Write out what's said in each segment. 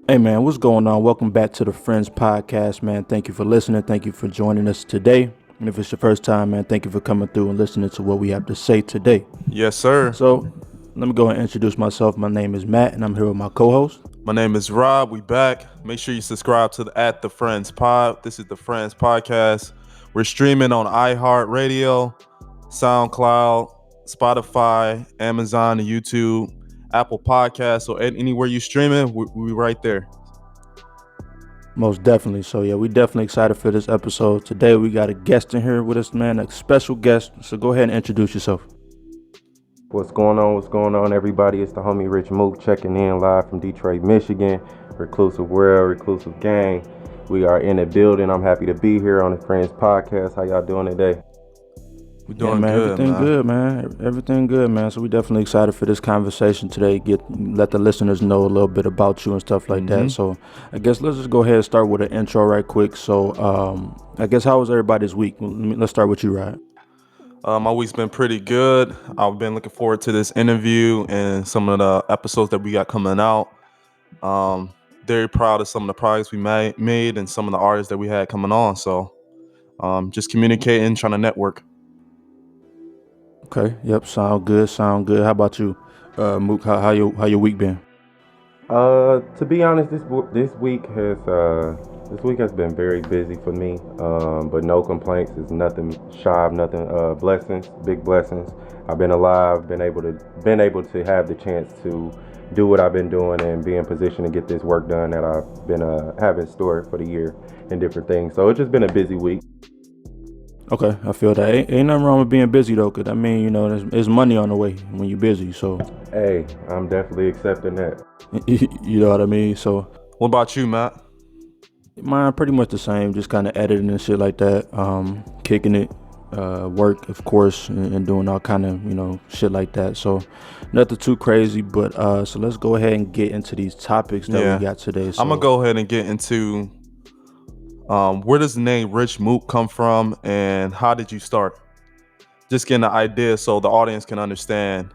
Hey man, what's going on? Welcome back to the Friends Podcast, man. Thank you for listening. Thank you for joining us today. And if it's your first time, man, thank you for coming through and listening to what we have to say today. Yes, sir. So, let me go and introduce myself. My name is Matt, and I'm here with my co-host. My name is Rob. We back. Make sure you subscribe to the Friends Pod. This is the Friends Podcast. We're streaming on iHeartRadio, SoundCloud, Spotify, Amazon, and YouTube, Apple Podcasts. So anywhere you streaming, we right there. Most definitely. So yeah, we definitely excited for this episode. Today we got a guest in here with us, man, a special guest. So go ahead and introduce yourself. What's going on? What's going on, everybody? It's the homie Rich Mook checking in live from Detroit, Michigan. Reclusive World, Reclusive Gang. We are in the building. I'm happy to be here on the Friends Podcast. How y'all doing today? We're doing man, good, everything man. good, man. Everything good, man. So we definitely excited for this conversation today. Let the listeners know a little bit about you and stuff like that. So I guess let's just go ahead and start with an intro right quick. So I guess how was everybody's week? Let's start with you, Ryan. My week's been pretty good. I've been looking forward to this interview and some of the episodes that we got coming out. Very proud of some of the projects we made and some of the artists that we had coming on. So just communicating, trying to network. Okay. Yep. Sound good. How about you, Mook? How your week been? To be honest, this week has been very busy for me. But no complaints. It's nothing shy of nothing. Blessings, big blessings. I've been alive, been able to have the chance to do what I've been doing and be in position to get this work done that I've been having stored for the year and different things. So it's just been a busy week. Okay, I feel that. Ain't nothing wrong with being busy though, cause I mean, you know, there's money on the way when you're busy. So, Hey, I'm definitely accepting that. you know what I mean. So, What about you, Matt? mine pretty much the same. Just kind of editing and shit like that. Kicking it, work of course, and doing all kind of shit like that. So, nothing too crazy. But so let's go ahead and get into these topics that we got today. So, I'm gonna go ahead and get into where does the name Rich Mook come from and how did you start? Just getting an idea so the audience can understand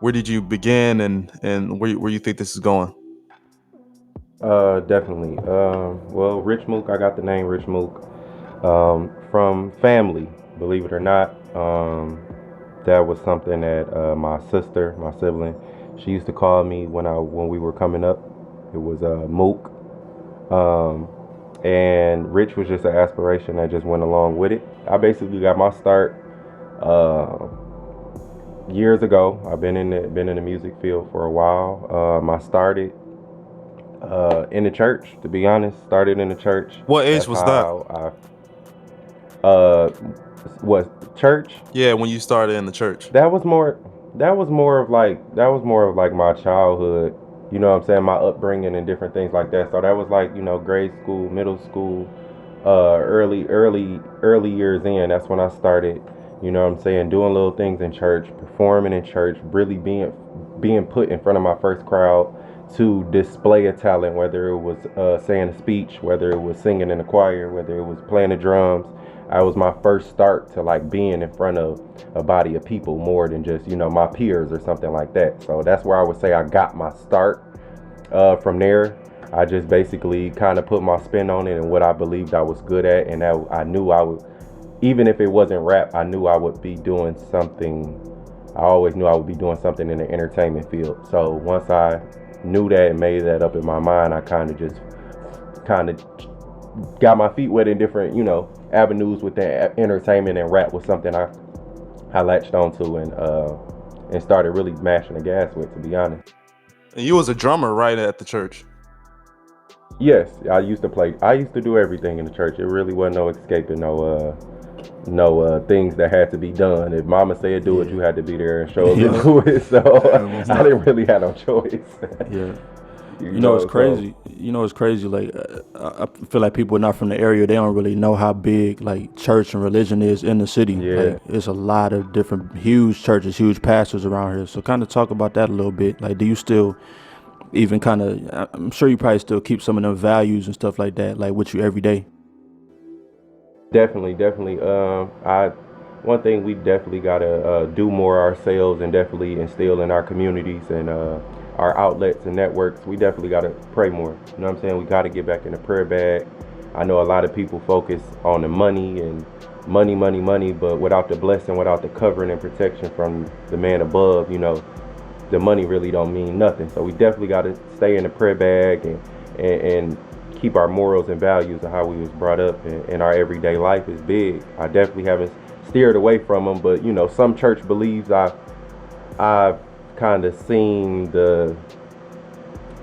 where did you begin and where you think this is going. Definitely. Well, Rich Mook, I got the name Rich Mook from family, believe it or not. That was something that my sister, my sibling, she used to call me when we were coming up. It was Mook. And Rich was just an aspiration that just went along with it. I basically got my start years ago. I've been in the music field for a while. I started in the church, to be honest. Started in the church. What age That's was how what church? Yeah, when you started in the church. That was more of like my childhood. You know what I'm saying? My upbringing and different things like that. So that was like, grade school, middle school, early years in. That's when I started, you know what I'm saying, doing little things in church, performing in church, really being put in front of my first crowd to display a talent, whether it was saying a speech, whether it was singing in the choir, whether it was playing the drums. I was my first start to like being in front of a body of people more than just, my peers or something like that. So that's where I would say I got my start. From there, I just basically kind of put my spin on it and what I believed I was good at. And that I knew I would, even if it wasn't rap, I knew I would be doing something. I always knew I would be doing something in the entertainment field. So once I knew that and made that up in my mind, I kind of got my feet wet in different, avenues with that. Entertainment and rap was something I latched onto and started really mashing the gas with, to be honest. And you was a drummer right at the church. Yes, I used to do everything in the church. It really wasn't no escaping no things that had to be done. If mama said do it, you had to be there and show up and do it. So I didn't really have no choice. Yeah. It's crazy. It's crazy. Like, I feel like people not from the area, they don't really know how big like church and religion is in the city. Yeah. Like, it's a lot of different huge churches, huge pastors around here. So kind of talk about that a little bit. Like, do you still even kind of, I'm sure you probably still keep some of them values and stuff like that, like with you every day? Definitely. One thing we definitely gotta do more ourselves and definitely instill in our communities and our outlets and networks, we definitely got to pray more. You know what I'm saying? We got to get back in the prayer bag. I know a lot of people focus on the money and money, money, money, but without the blessing, without the covering and protection from the man above, the money really don't mean nothing. So we definitely got to stay in the prayer bag and keep our morals and values of how we was brought up in our everyday life is big. I definitely haven't steered away from them, but some church believes I've kind of seen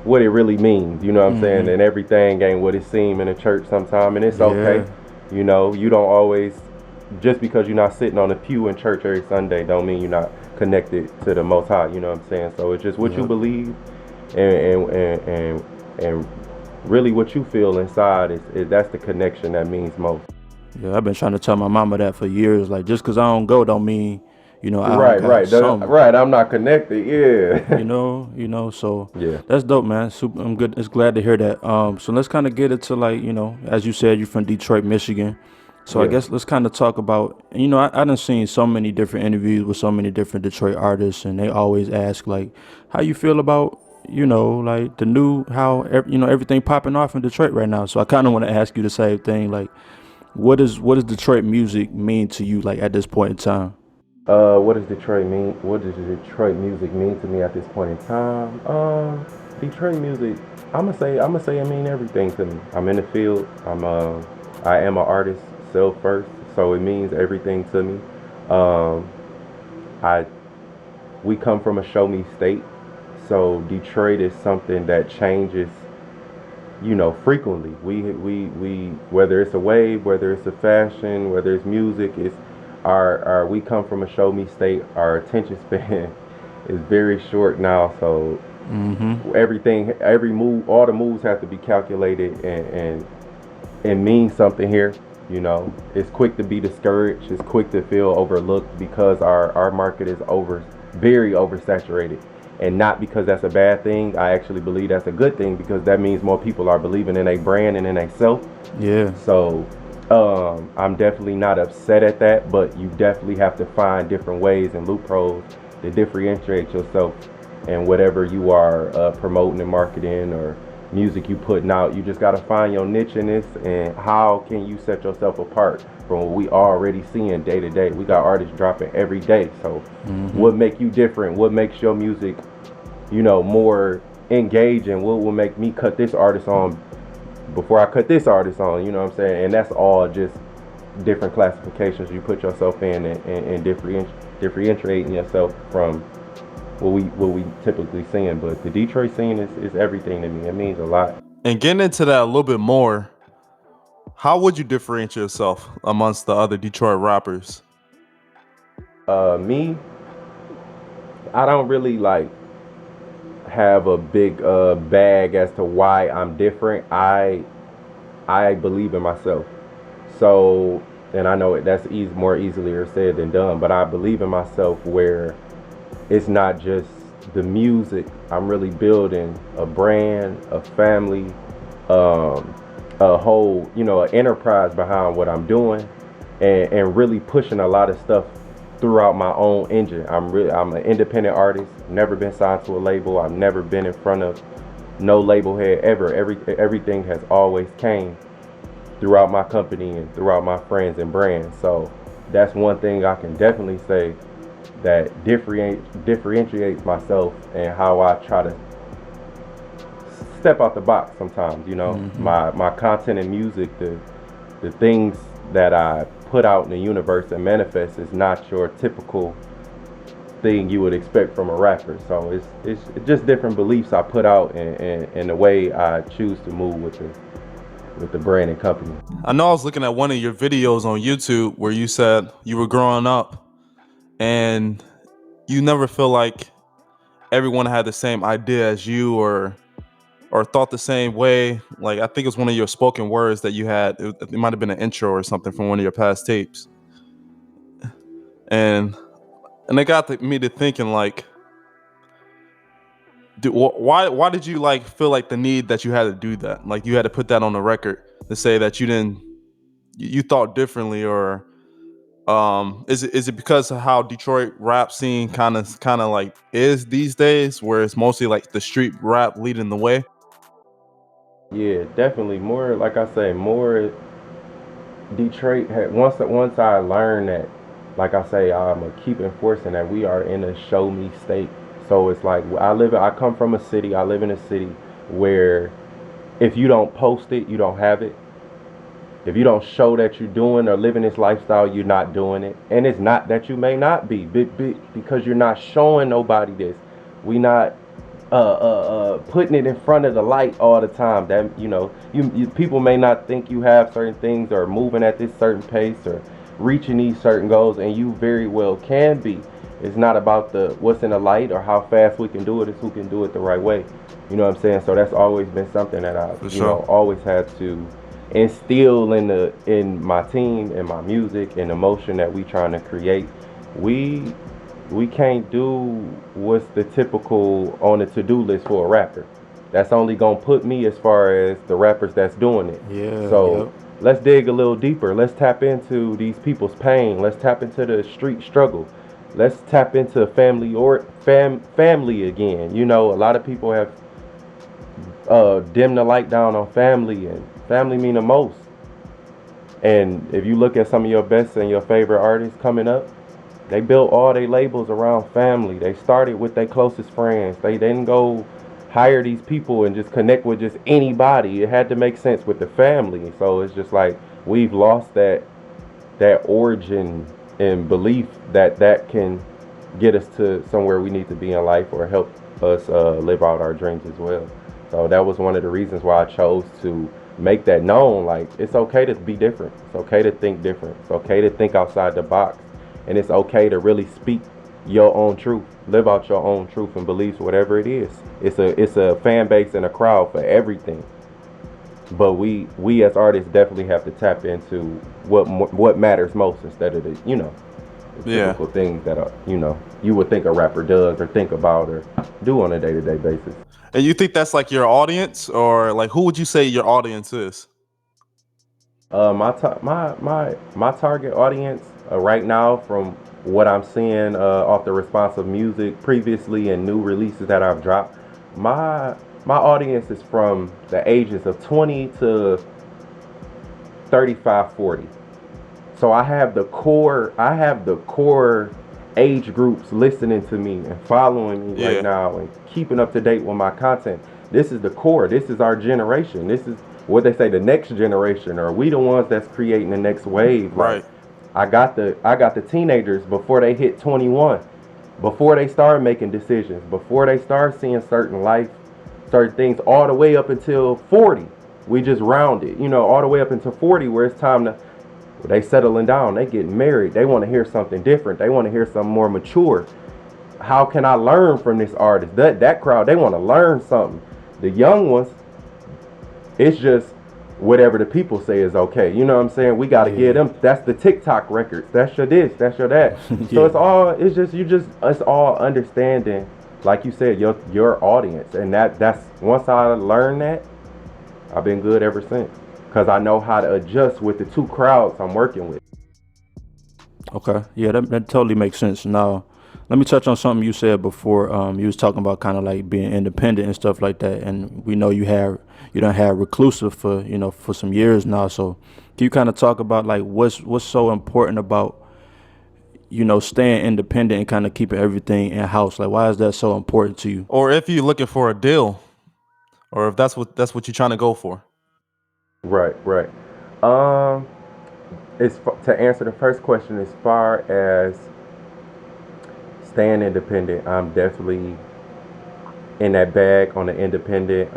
what it really means, you know what I'm saying? And everything ain't what it seems in a church sometime, and it's okay. You don't always, just because you're not sitting on a pew in church every Sunday don't mean you're not connected to the Most High, you know what I'm saying? So it's just what you believe and really what you feel inside is that's the connection that means most. Yeah, I've been trying to tell my mama that for years. Like, just because I don't go don't mean, I don't Right, got something. right. I'm not connected. Yeah. So Yeah. that's dope, man. Super, I'm good. It's glad to hear that. So let's kind of get into, like, as you said, you're from Detroit, Michigan. So I Yeah. guess let's kind of talk about, I done seen so many different interviews with so many different Detroit artists, and they always ask, like, how you feel about, like the new, how, everything popping off in Detroit right now. So I kind of want to ask you the same thing. Like, what does Detroit music mean to you, like, at this point in time? What does Detroit mean? What does Detroit music mean to me at this point in time? Detroit music, I'ma say it mean everything to me. I'm in the field. I am an artist, self first, so it means everything to me. Um, I we come from a show me state, so Detroit is something that changes, frequently. We whether it's a wave, whether it's a fashion, whether it's music, it's our we come from a show me state. Our attention span is very short now, so every move, all the moves have to be calculated and mean something here. It's quick to be discouraged. It's quick to feel overlooked because our market is very oversaturated. And not because that's a bad thing. I actually believe that's a good thing because that means more people are believing in a brand and in a self. Yeah. So I'm definitely not upset at that, but you definitely have to find different ways and loopholes to differentiate yourself and whatever you are promoting and marketing or music you putting out. You just got to find your niche in this, and how can you set yourself apart from what we already seeing day to day. We got artists dropping every day, so what make you different? What makes your music more engaging? What will make me cut this artist on before I cut this artist on? You know what I'm saying? And that's all just different classifications you put yourself in and differentiating yourself from what we typically seeing. But the Detroit scene is everything to me. It means a lot. And getting into that a little bit more, how would you differentiate yourself amongst the other Detroit rappers? Me, I don't really like have a big bag as to why I'm different. I believe in myself. So, and I know that's more easily said than done, but I believe in myself where it's not just the music. I'm really building a brand, a family, a whole, an enterprise behind what I'm doing, and really pushing a lot of stuff throughout my own engine. I'm an independent artist, never been signed to a label. I've never been in front of no label head ever. Everything has always came throughout my company and throughout my friends and brands. So that's one thing I can definitely say that differentiates myself and how I try to step out the box sometimes. My content and music, the things that I put out in the universe and manifest is not your typical thing you would expect from a rapper. So it's just different beliefs I put out and the way I choose to move with the brand and company. I know I was looking at one of your videos on YouTube where you said you were growing up and you never feel like everyone had the same idea as you or thought the same way. Like, I think it was one of your spoken words that you had. It might have been an intro or something from one of your past tapes. And it got me to thinking, like, why did you like feel like the need that you had to do that? Like, you had to put that on the record to say that you thought differently, or Is it because of how Detroit rap scene kind of like is these days, where it's mostly like the street rap leading the way? Yeah, definitely more. Like I say, more Detroit had once I learned that, like I say, I'm gonna keep enforcing that we are in a show me state. So it's like I come from a city. I live in a city where if you don't post it, you don't have it. If you don't show that you're doing or living this lifestyle, you're not doing it. And it's not that you may not be, because you're not showing nobody this. We not putting it in front of the light all the time. That you people may not think you have certain things or moving at this certain pace or reaching these certain goals, and you very well can be. It's not about the what's in the light or how fast we can do it. It's who can do it the right way. You know what I'm saying? So that's always been something that I For sure. always had to instill in my team and my music and emotion that we trying to create. We can't do what's the typical on the to-do list for a rapper. That's only gonna put me as far as the rappers that's doing it. Yeah. So Yep. let's dig a little deeper. Let's tap into these people's pain. Let's tap into the street struggle. Let's tap into family or family again. You know, a lot of people have dimmed the light down on family, and family mean the most. And if you look at some of your best and your favorite artists coming up, they built all their labels around family. They started with their closest friends. They didn't go hire these people and just connect with just anybody. It had to make sense with the family. So it's just like we've lost that origin and belief that can get us to somewhere we need to be in life or help us live out our dreams as well. So that was one of the reasons why I chose to make that known. Like, it's okay to be different. It's okay to think different. It's okay to think outside the box. And it's okay to really speak your own truth. Live out your own truth and beliefs, whatever it is. It's a fan base and a crowd for everything. But we as artists definitely have to tap into what matters most instead of the Yeah. typical things that are you would think a rapper does or think about or do on a day-to-day basis. And you think that's like your audience, or like who would you say your audience is? My target audience right now, from what I'm seeing off the response of music previously and new releases that I've dropped, my audience is from the ages of 20 to 35, 40. So I have the core age groups listening to me and following me Yeah. right now and keeping up to date with my content. This is the core. This is our generation. This is what they say, the next generation, or we the ones that's creating the next wave. Right. Like, I got the teenagers before they hit 21, before they start making decisions, before they start seeing certain things, all the way up until 40. We just round it, all the way up until 40, where it's time to they settling down, they getting married, they want to hear something different, they want to hear something more mature. How can I learn from this artist? That crowd, they want to learn something. The young ones, it's just whatever the people say is okay. You know what I'm saying? We got to give them. That's the TikTok records. That's your this. That's your that. So it's all understanding, like you said, your audience, and that's once I learned that, I've been good ever since. Because I know how to adjust with the two crowds I'm working with. Okay. Yeah, that totally makes sense. Now, let me touch on something you said before. You was talking about kind of like being independent and stuff like that, and we know you don't have reclusive for for some years now. So, can you kind of talk about like what's so important about staying independent and kind of keeping everything in house? Like, why is that so important to you? Or if you're looking for a deal, or if that's what you're trying to go for. Right. Um, to answer the first question, as far as staying independent, I'm definitely in that bag on the independent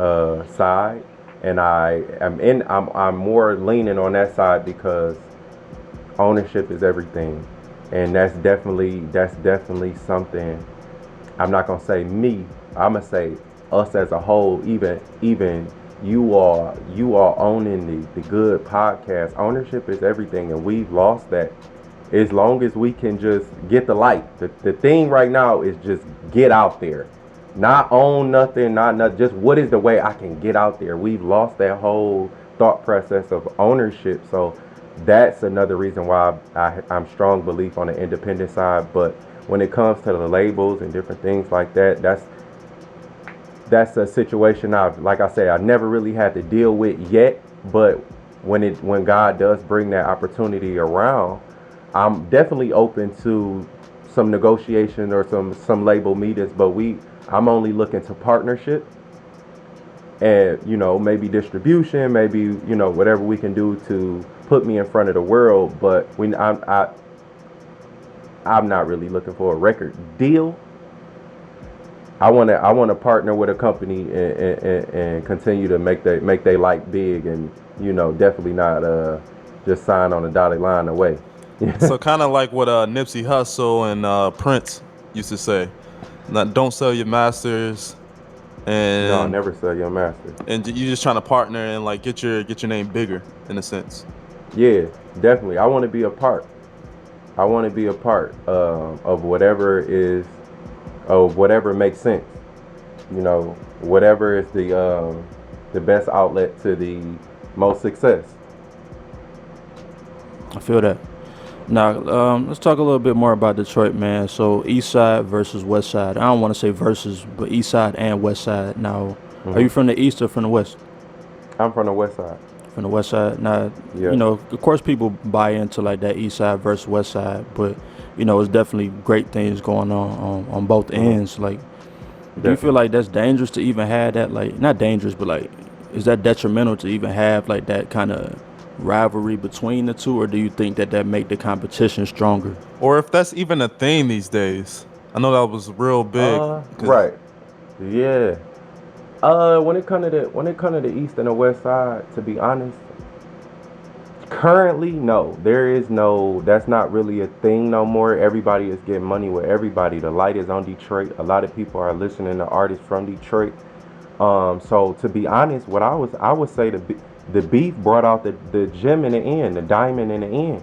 side, and I'm more leaning on that side because ownership is everything, and that's definitely something. I'm not gonna say me. I'm gonna say us as a whole. Even you all owning the good podcast. Ownership is everything, and we've lost that. As long as we can just get the light. The thing right now is just get out there. Not own nothing, not just what is the way I can get out there. We've lost that whole thought process of ownership. So that's another reason why I'm strong belief on the independent side. But when it comes to the labels and different things like that, that's a situation like I said, I never really had to deal with yet. But when God does bring that opportunity around, I'm definitely open to some negotiation or some label meetings. But I'm only looking to partnership and maybe distribution, maybe whatever we can do to put me in front of the world. But I'm not really looking for a record deal. I want to partner with a company and continue to make they light big, and definitely not just sign on a dotted line away. So kind of like what Nipsey Hussle and Prince used to say, don't sell your masters, No, and never sell your master. you just trying to partner and like get your name bigger in a sense. Yeah, definitely. I want to be a part. I want to be a part of whatever makes sense. Whatever is the best outlet to the most success. I feel that. Now, let's talk a little bit more about Detroit, man. So, East Side versus West Side. I don't want to say versus, but East Side and West Side. Now, are you Hmm. from the East or from the West? I'm from the West Side. From the West Side. Now, Yeah. of course, people buy into like that East Side versus West Side, but it's definitely great things going on both Hmm. ends. Like, do you feel Definitely. like that's dangerous to even have that? Like, not dangerous, but like, is that detrimental to even have like that kind of rivalry between the two, or do you think that make the competition stronger? Or if that's even a thing these days. I know that was real big because Right. Yeah. When it comes to the East and the West Side, to be honest, currently, no. There is no. That's not really a thing no more. Everybody is getting money with everybody. The light is on Detroit. A lot of people are listening to artists from Detroit. So to be honest, I would say the beef brought out the gem in the end, the diamond in the end.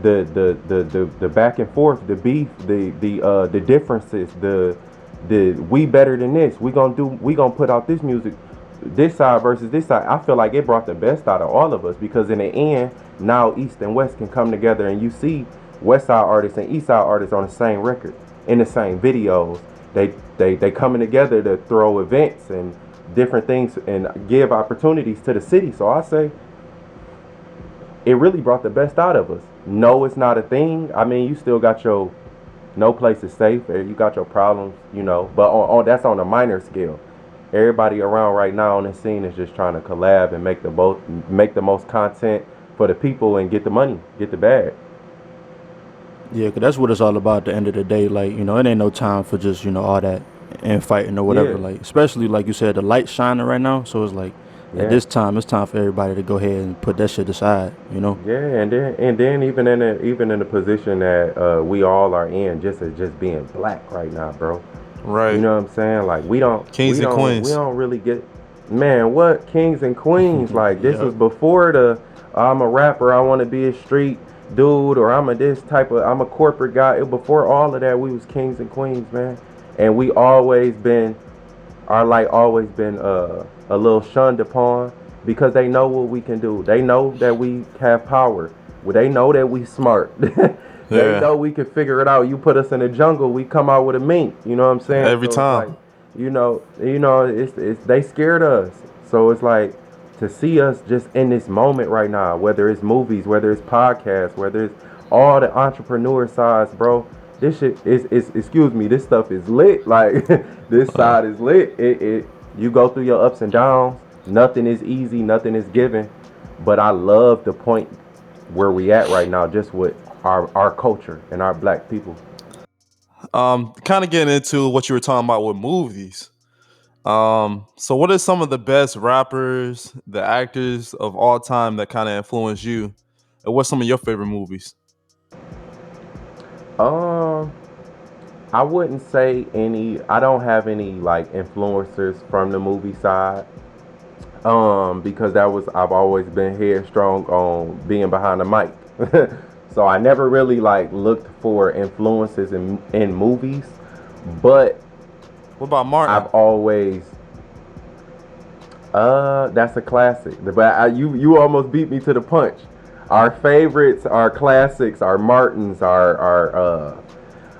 The back and forth, the beef, the differences, the we better than this. We gonna put out this music, this side versus this side. I feel like it brought the best out of all of us, because in the end, now East and West can come together, and you see West Side artists and East Side artists on the same record, in the same videos. They coming together to throw events and different things and give opportunities to the city. So I say it really brought the best out of us. No, it's not a thing. I mean, you still got your no place is safe. You got your problems, but on that's on a minor scale. Everybody around right now on the scene is just trying to collab and make the most content for the people and get the money, get the bag. Yeah, 'cause that's what it's all about at the end of the day. Like, it ain't no time for just, all that infighting or whatever. Yeah, Like, especially like you said, the light's shining right now. So it's like at yeah, this time, it's time for everybody to go ahead and put that shit aside. yeah. And then even in the position that we all are in, just as just being black right now, bro. You right, know what I'm saying? Like we don't kings we and don't we queens. don't really get, man, what kings and queens. Like this Yeah. was before the I'm a rapper, I want to be a street dude, or I'm a corporate guy. Before all of that, we was kings and queens, man. And we always been our light always been a little shunned upon, because they know what we can do. They know that we have power. Well, they know that we smart. They Yeah, know we can figure it out. You put us in the jungle, we come out with a mink. You know what I'm saying? every So it's time. like, it's they scared us. So it's like, to see us just in this moment right now, whether it's movies, whether it's podcasts, whether it's all the entrepreneur sides, bro. This shit is excuse me, this stuff is lit. Like this Uh, side is lit. It you go through your ups and downs. Nothing is easy, nothing is given. But I love the point where we at right now, just with our culture and our black people. kind of getting into what you were talking about with movies. So what are some of the best rappers, the actors of all time that kind of influence you? And what's some of your favorite movies? Um, I wouldn't say any. I don't have any like influencers from the movie side. Because I've always been headstrong on being behind the mic. So I never really like looked for influences in movies, but What about I've Martin? always that's a classic. But you almost beat me to the punch. our favorites, our classics, our Martins, our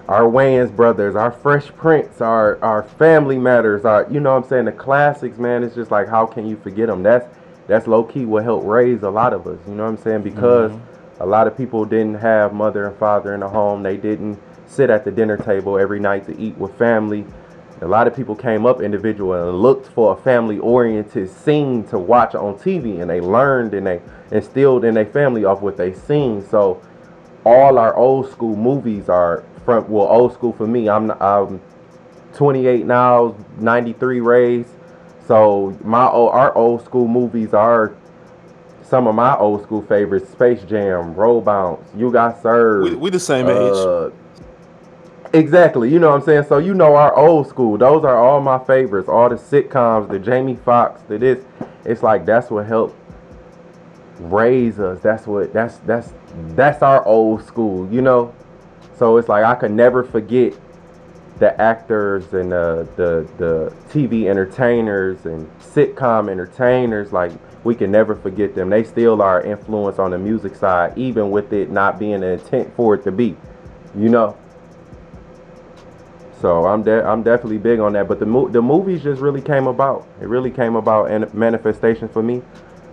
Wayans brothers, our Fresh Prince, our Family Matters, our you know what I'm saying, the classics, man. It's just like how can you forget them? That's low key what helped raise a lot of us. You know what I'm saying? Because a lot of people didn't have mother and father in the home. They didn't sit at the dinner table every night to eat with family. A lot of people came up individual and looked for a family-oriented scene to watch on TV, and they learned and they instilled in their family off what they seen. So all our old school movies are from, well, old school for me. I'm 28 now, 93 raised. So our old school movies are some of my old school favorites: Space Jam, Roll Bounce, You Got Served. We the same age. Exactly, you know what I'm saying? So you know our old school. Those are all my favorites. All the sitcoms, the Jamie Foxx, the this. It's like that's what helped raise us. That's our old school, you know? So it's like I could never forget the actors and the TV entertainers and sitcom entertainers. Like we can never forget them. They still are influence on the music side, even with it not being the intent for it to be, you know? So I'm definitely big on that. But the movies just really came about. It really came about in manifestation for me.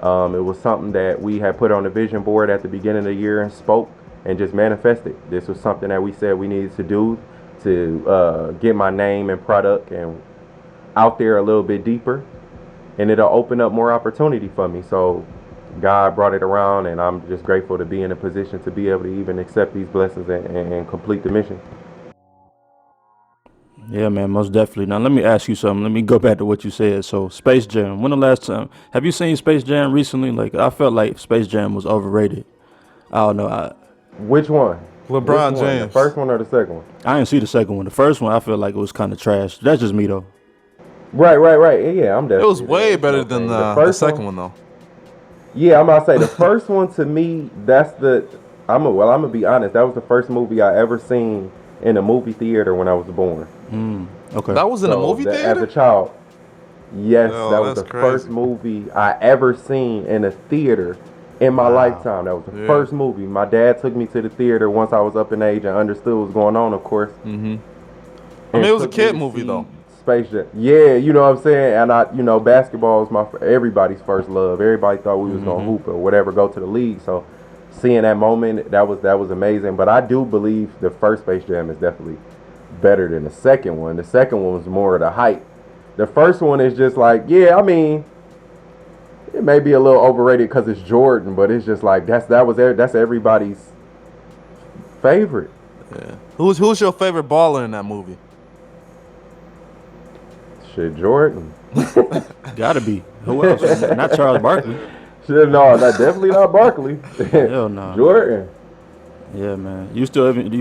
It was something that we had put on the vision board at the beginning of the year and spoke and just manifested. This was something that we said we needed to do to get my name and product and out there a little bit deeper, and it'll open up more opportunity for me. So God brought it around, and I'm just grateful to be in a position to be able to even accept these blessings and complete the mission. Yeah, man, most definitely. Now, let me ask you something. Let me go back to what you said. So, Space Jam. When the last time have you seen Space Jam recently? Like, I felt like Space Jam was overrated. I don't know. Which one? LeBron Which one? James. The first one or the second one? I didn't see the second one. The first one, I feel like it was kind of trash. That's just me though. Right. Yeah, I'm definitely. It was way there. better than the second one though. Yeah, I'm about to say the first one to me. I'm gonna be honest. That was the first movie I ever seen in a movie theater when I was born. Okay. That was in a movie theater? As a child. Yes, Yo, that was the first movie I ever seen in a theater in my lifetime. That was the first movie. My dad took me to the theater once I was up in age and understood what was going on, of course. Mm-hmm. I mean, it was a kid movie though. Space Jam. Yeah, you know what I'm saying? And basketball was everybody's first love. Everybody thought we was gonna hoop or whatever, go to the league. So seeing that moment, that was amazing. But I do believe the first Space Jam is definitely better than the second one. The second one was more of the hype. The first one is just like, yeah, I mean, it may be a little overrated because it's Jordan, but it's just like that's everybody's favorite. Yeah. Who's your favorite baller in that movie? Shit, Jordan. Gotta be. Who else? Not Charles Barkley. Shit, no, definitely not Barkley. Hell no. Jordan. Yeah, man. Do you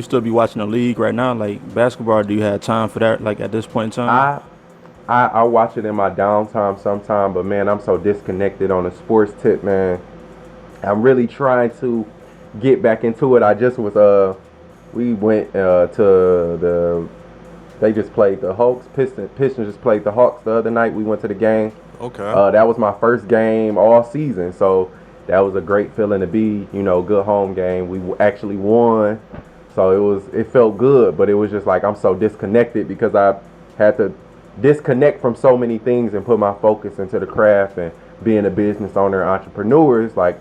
still be watching the league right now, like basketball? Do you have time for that, like at this point in time? I watch it in my downtime sometime, but man, I'm so disconnected on the sports tip, man. I'm really trying to get back into it. I just was we went they just played the Hawks. Pistons just played the Hawks the other night. We went to the game. Okay. That was my first game all season, so that was a great feeling to be, good home game. We actually won, so it felt good, but it was just like I'm so disconnected because I had to disconnect from so many things and put my focus into the craft and being a business owner, entrepreneur. It's like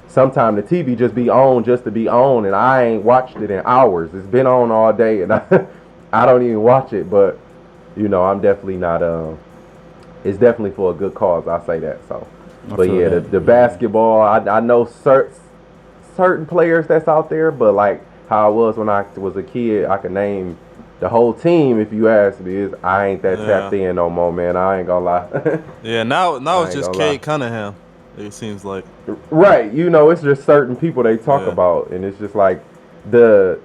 sometimes the TV just be on just to be on, and I ain't watched it in hours. It's been on all day, and I don't even watch it, but I'm definitely not. It's definitely for a good cause. I say that. So, but yeah, the basketball. I know certain players that's out there, but like how I was when I was a kid, I could name the whole team if you ask me. I ain't that tapped in no more, man. I ain't gonna lie. Yeah, now it's just Cade Cunningham. It seems like. Right, it's just certain people they talk about, and it's just like the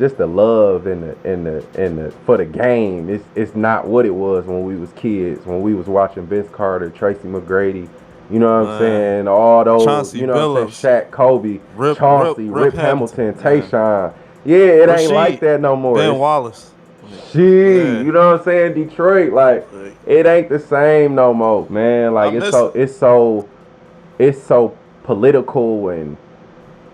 love and the for the game. It's not what it was when we was kids, when we was watching Vince Carter, Tracy McGrady. You know what I'm saying? All those, Chauncey Billups, Shaq, Kobe, Chauncey, Rip Hamilton, Tayshaun. Yeah, it ain't like that no more. Ben Wallace. You know what I'm saying? Detroit, like it ain't the same no more, man. Like it's so political and,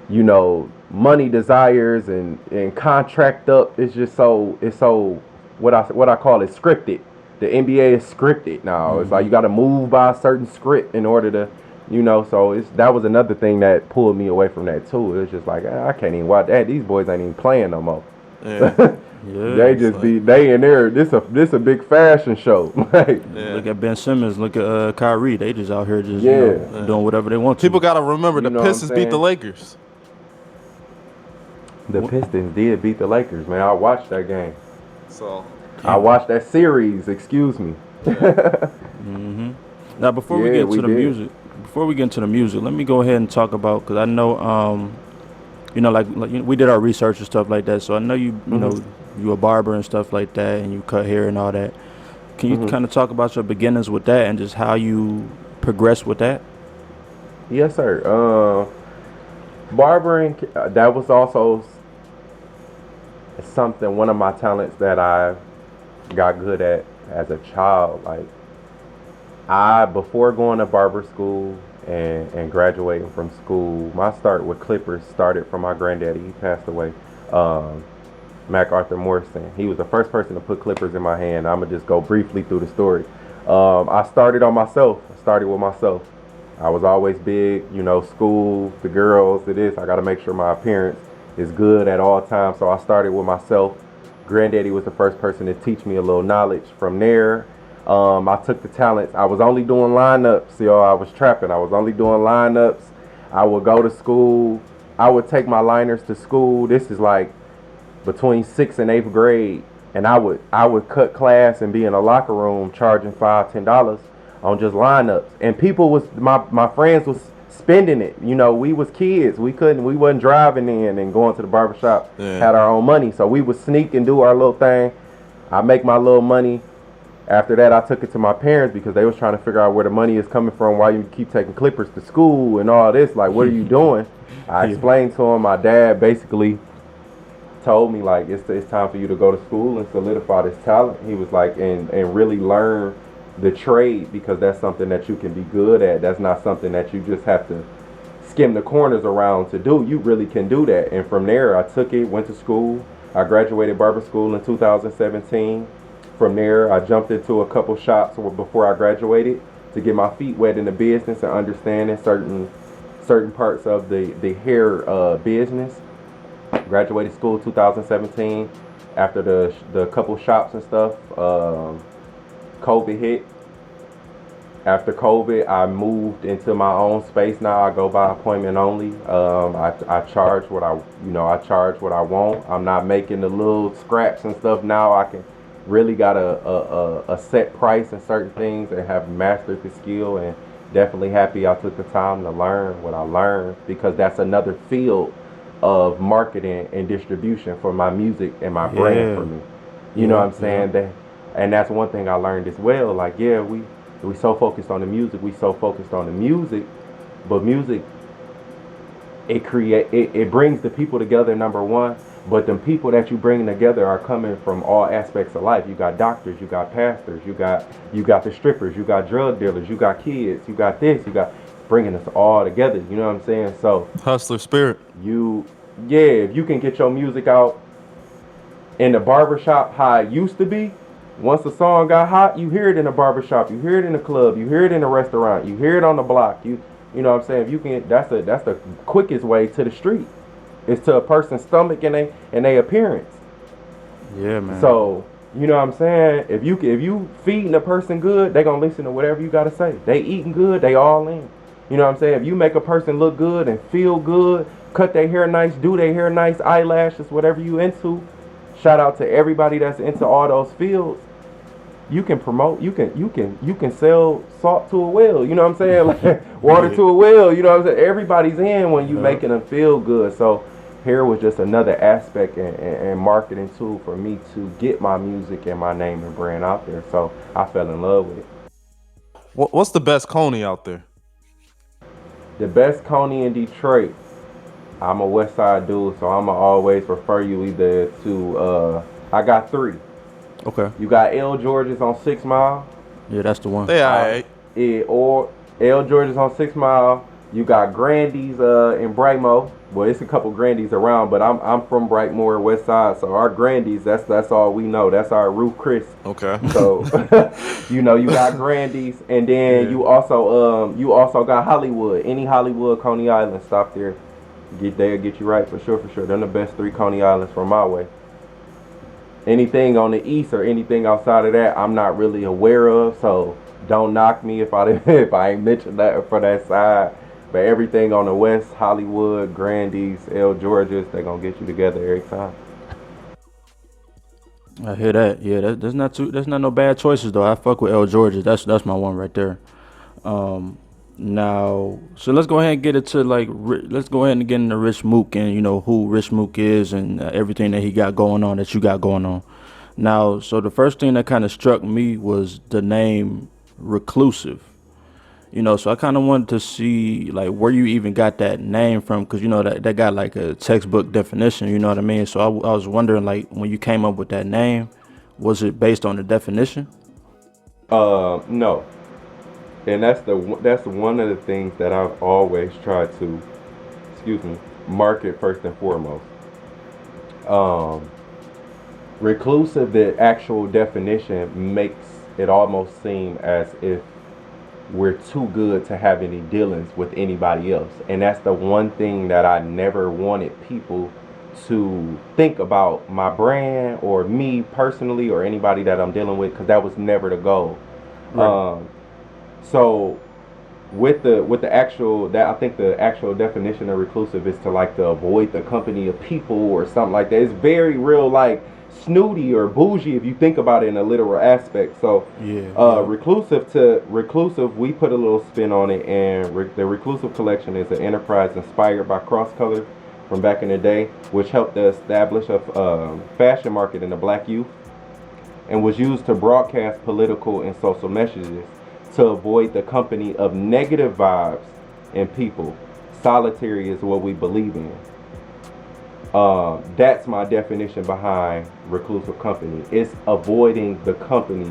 you know, money desires and contract up. It's just so what I call it scripted. The NBA is scripted now. It's like you got to move by a certain script in order to, you know. So that was another thing that pulled me away from that too. It's just like I can't even watch that. These boys ain't even playing no more. Yeah. They just they in there. This a big fashion show. Like, Look at Ben Simmons. Look at Kyrie. They just out here just doing whatever they want to. People got to remember the You know what I'm Pistons beat the saying? Lakers. The Pistons did beat the Lakers, man. I watched that game. So I watched that series. Excuse me. Now, before we Yeah, get into we the did. music, let me go ahead and talk about, because I know, you know, like we did our research and stuff like that. So I know you know, you a barber and stuff like that, and you cut hair and all that. Can you kind of talk about your beginnings with that and just how you progress with that? Yes, sir. Barbering, that was also something, one of my talents that I got good at as a child. Like, before going to barber school and graduating from school, my start with clippers started from my granddaddy. He passed away. MacArthur Morrison. He was the first person to put clippers in my hand. I'm gonna just go briefly through the story. I started on myself. I started with myself. I was always big, you know, school, the girls, it is. I got to make sure my appearance is good at all times. So I started with myself. Granddaddy was the first person to teach me a little knowledge. From there, I took the talents. I was only doing lineups, y'all. I was trapping. I was only doing lineups. I would go to school. I would take my liners to school. This is like between 6th and 8th grade. And I would cut class and be in a locker room charging $5, $10 on just lineups. And people was, my friends was spending it. You know, we was kids. We wasn't driving in and going to the barbershop, had our own money. So we would sneak and do our little thing. I make my little money. After that, I took it to my parents because they was trying to figure out where the money is coming from, why you keep taking clippers to school and all this. Like, what are you doing? I explained to him. My dad basically told me, like, it's time for you to go to school and solidify this talent. He was like, and really learn the trade, because that's something that you can be good at. That's not something that you just have to skim the corners around to do. You really can do that. And from there, I took it, went to school. I graduated barber school in 2017. From there, I jumped into a couple shops before I graduated to get my feet wet in the business and understanding certain parts of the hair business. Graduated school 2017. After the couple shops and stuff, COVID hit. After COVID, I moved into my own space. Now I go by appointment only. I charge what I want. I'm not making the little scraps and stuff now. I can really got a set price in certain things and have mastered the skill, and definitely happy I took the time to learn what I learned, because that's another field of marketing and distribution for my music and my brand for me. You know what I'm saying? And that's one thing I learned as well. Like, we so focused on the music. But music, it brings the people together, number one. But the people that you bring together are coming from all aspects of life. You got doctors, you got pastors, you got the strippers, you got drug dealers, you got kids, you got this, you got bringing us all together. You know what I'm saying? So hustler spirit. If you can get your music out in the barbershop how it used to be. Once the song got hot, you hear it in the barbershop, you hear it in the club, you hear it in the restaurant, you hear it on the block. You know what I'm saying? If you can, that's the quickest way to the street. It's to a person's stomach and they appearance. Yeah, man. So, you know what I'm saying? If you feeding a person good, they gonna listen to whatever you gotta say. They eating good, they all in. You know what I'm saying? If you make a person look good and feel good, cut their hair nice, do their hair nice, eyelashes, whatever you into. Shout out to everybody that's into all those fields. You can promote, you can sell salt to a whale, you know what I'm saying? Like water to a whale, you know what I'm saying? Everybody's in when you making them feel good. So hair was just another aspect and marketing tool for me to get my music and my name and brand out there. So I fell in love with it. What's the best Coney out there? The best Coney in Detroit. I'm a West Side dude, so I'ma always refer you either to I got 3. Okay. You got L. George's on 6 Mile. Yeah, that's the one. They alright. Or L. George's on 6 Mile. You got Grandy's in Brightmo. Well, it's a couple Grandy's around, but I'm from Brightmore, West Side, so our Grandy's that's all we know. That's our Ruth Chris. Okay. So you know you got Grandy's, and then Yeah. you also got Hollywood. Any Hollywood, Coney Island, stop there. They'll get you right for sure, for sure. They're the best three Coney Islands from my way. Anything on the east or anything outside of that, I'm not really aware of. So don't knock me if I if I ain't mentioned that for that side. But everything on the west, Hollywood, Grandy's, L Georges, they're gonna get you together every time. I hear that. Yeah, that's not no bad choices though. I fuck with L Georgia. That's my one right there. Um, Now, so let's go ahead and get into let's go ahead and get into Rich Mook and who Rich Mook is and everything that he got going on that you got going on. Now, so the first thing that kind of struck me was the name Reclusive. So I kind of wanted to see like where you even got that name from, because that got like a textbook definition. You know what I mean? So I was wondering, like, when you came up with that name, was it based on the definition? No, and that's one of the things that I've always tried to, excuse me, market first and foremost. Um, Reclusive, the actual definition makes it almost seem as if we're too good to have any dealings with anybody else. And that's the one thing that I never wanted people to think about my brand or me personally or anybody that I'm dealing with, because that was never the goal. Right. So with the actual, that I think the actual definition of reclusive is to like to avoid the company of people or something like that. It's very real, like snooty or bougie if you think about it in a literal aspect. So Yeah, yeah. reclusive, we put a little spin on it, and the Reclusive collection is an enterprise inspired by Cross Color from back in the day, which helped to establish a fashion market in the black youth, and was used to broadcast political and social messages to avoid the company of negative vibes and people. Solitary is what we believe in. That's my definition behind reclusive company. It's avoiding the company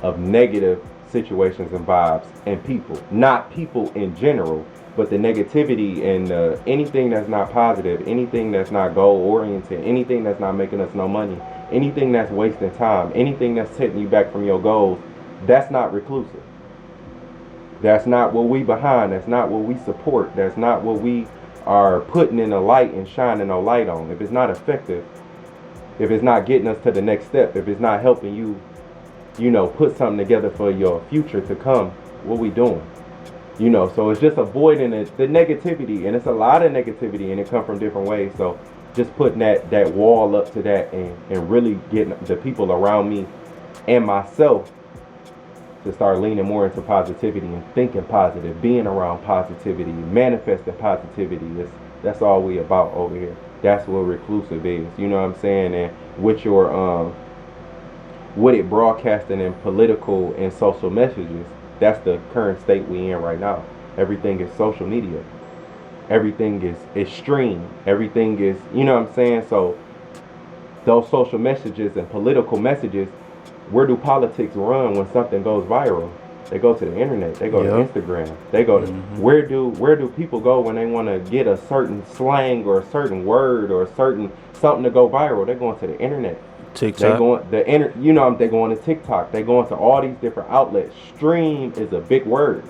of negative situations and vibes and people. Not people in general, but the negativity and anything that's not positive, anything that's not goal oriented, anything that's not making us no money, anything that's wasting time, anything that's setting you back from your goals. That's not reclusive. That's not what we behind. That's not what we support. That's not what we are putting in the light and shining a light on. If it's not effective, if it's not getting us to the next step, if it's not helping you, put something together for your future to come, what we doing? So it's just avoiding the negativity, and it's a lot of negativity, and it come from different ways. So just putting that wall up to that, and really getting the people around me and myself to start leaning more into positivity and thinking positive, being around positivity, manifesting positivity. That's all we about over here. That's what reclusive is. You know what I'm saying? And with your with it broadcasting in political and social messages, that's the current state we in right now. Everything is social media. Everything is extreme. Everything is, you know what I'm saying? So those social messages and political messages, where do politics run when something goes viral? They go to the internet. They go to Yep. Instagram. They go to where do people go when they want to get a certain slang or a certain word or a certain something to go viral? They're going to the internet. They TikTok. going they going to TikTok. They going to all these different outlets. Stream is a big word.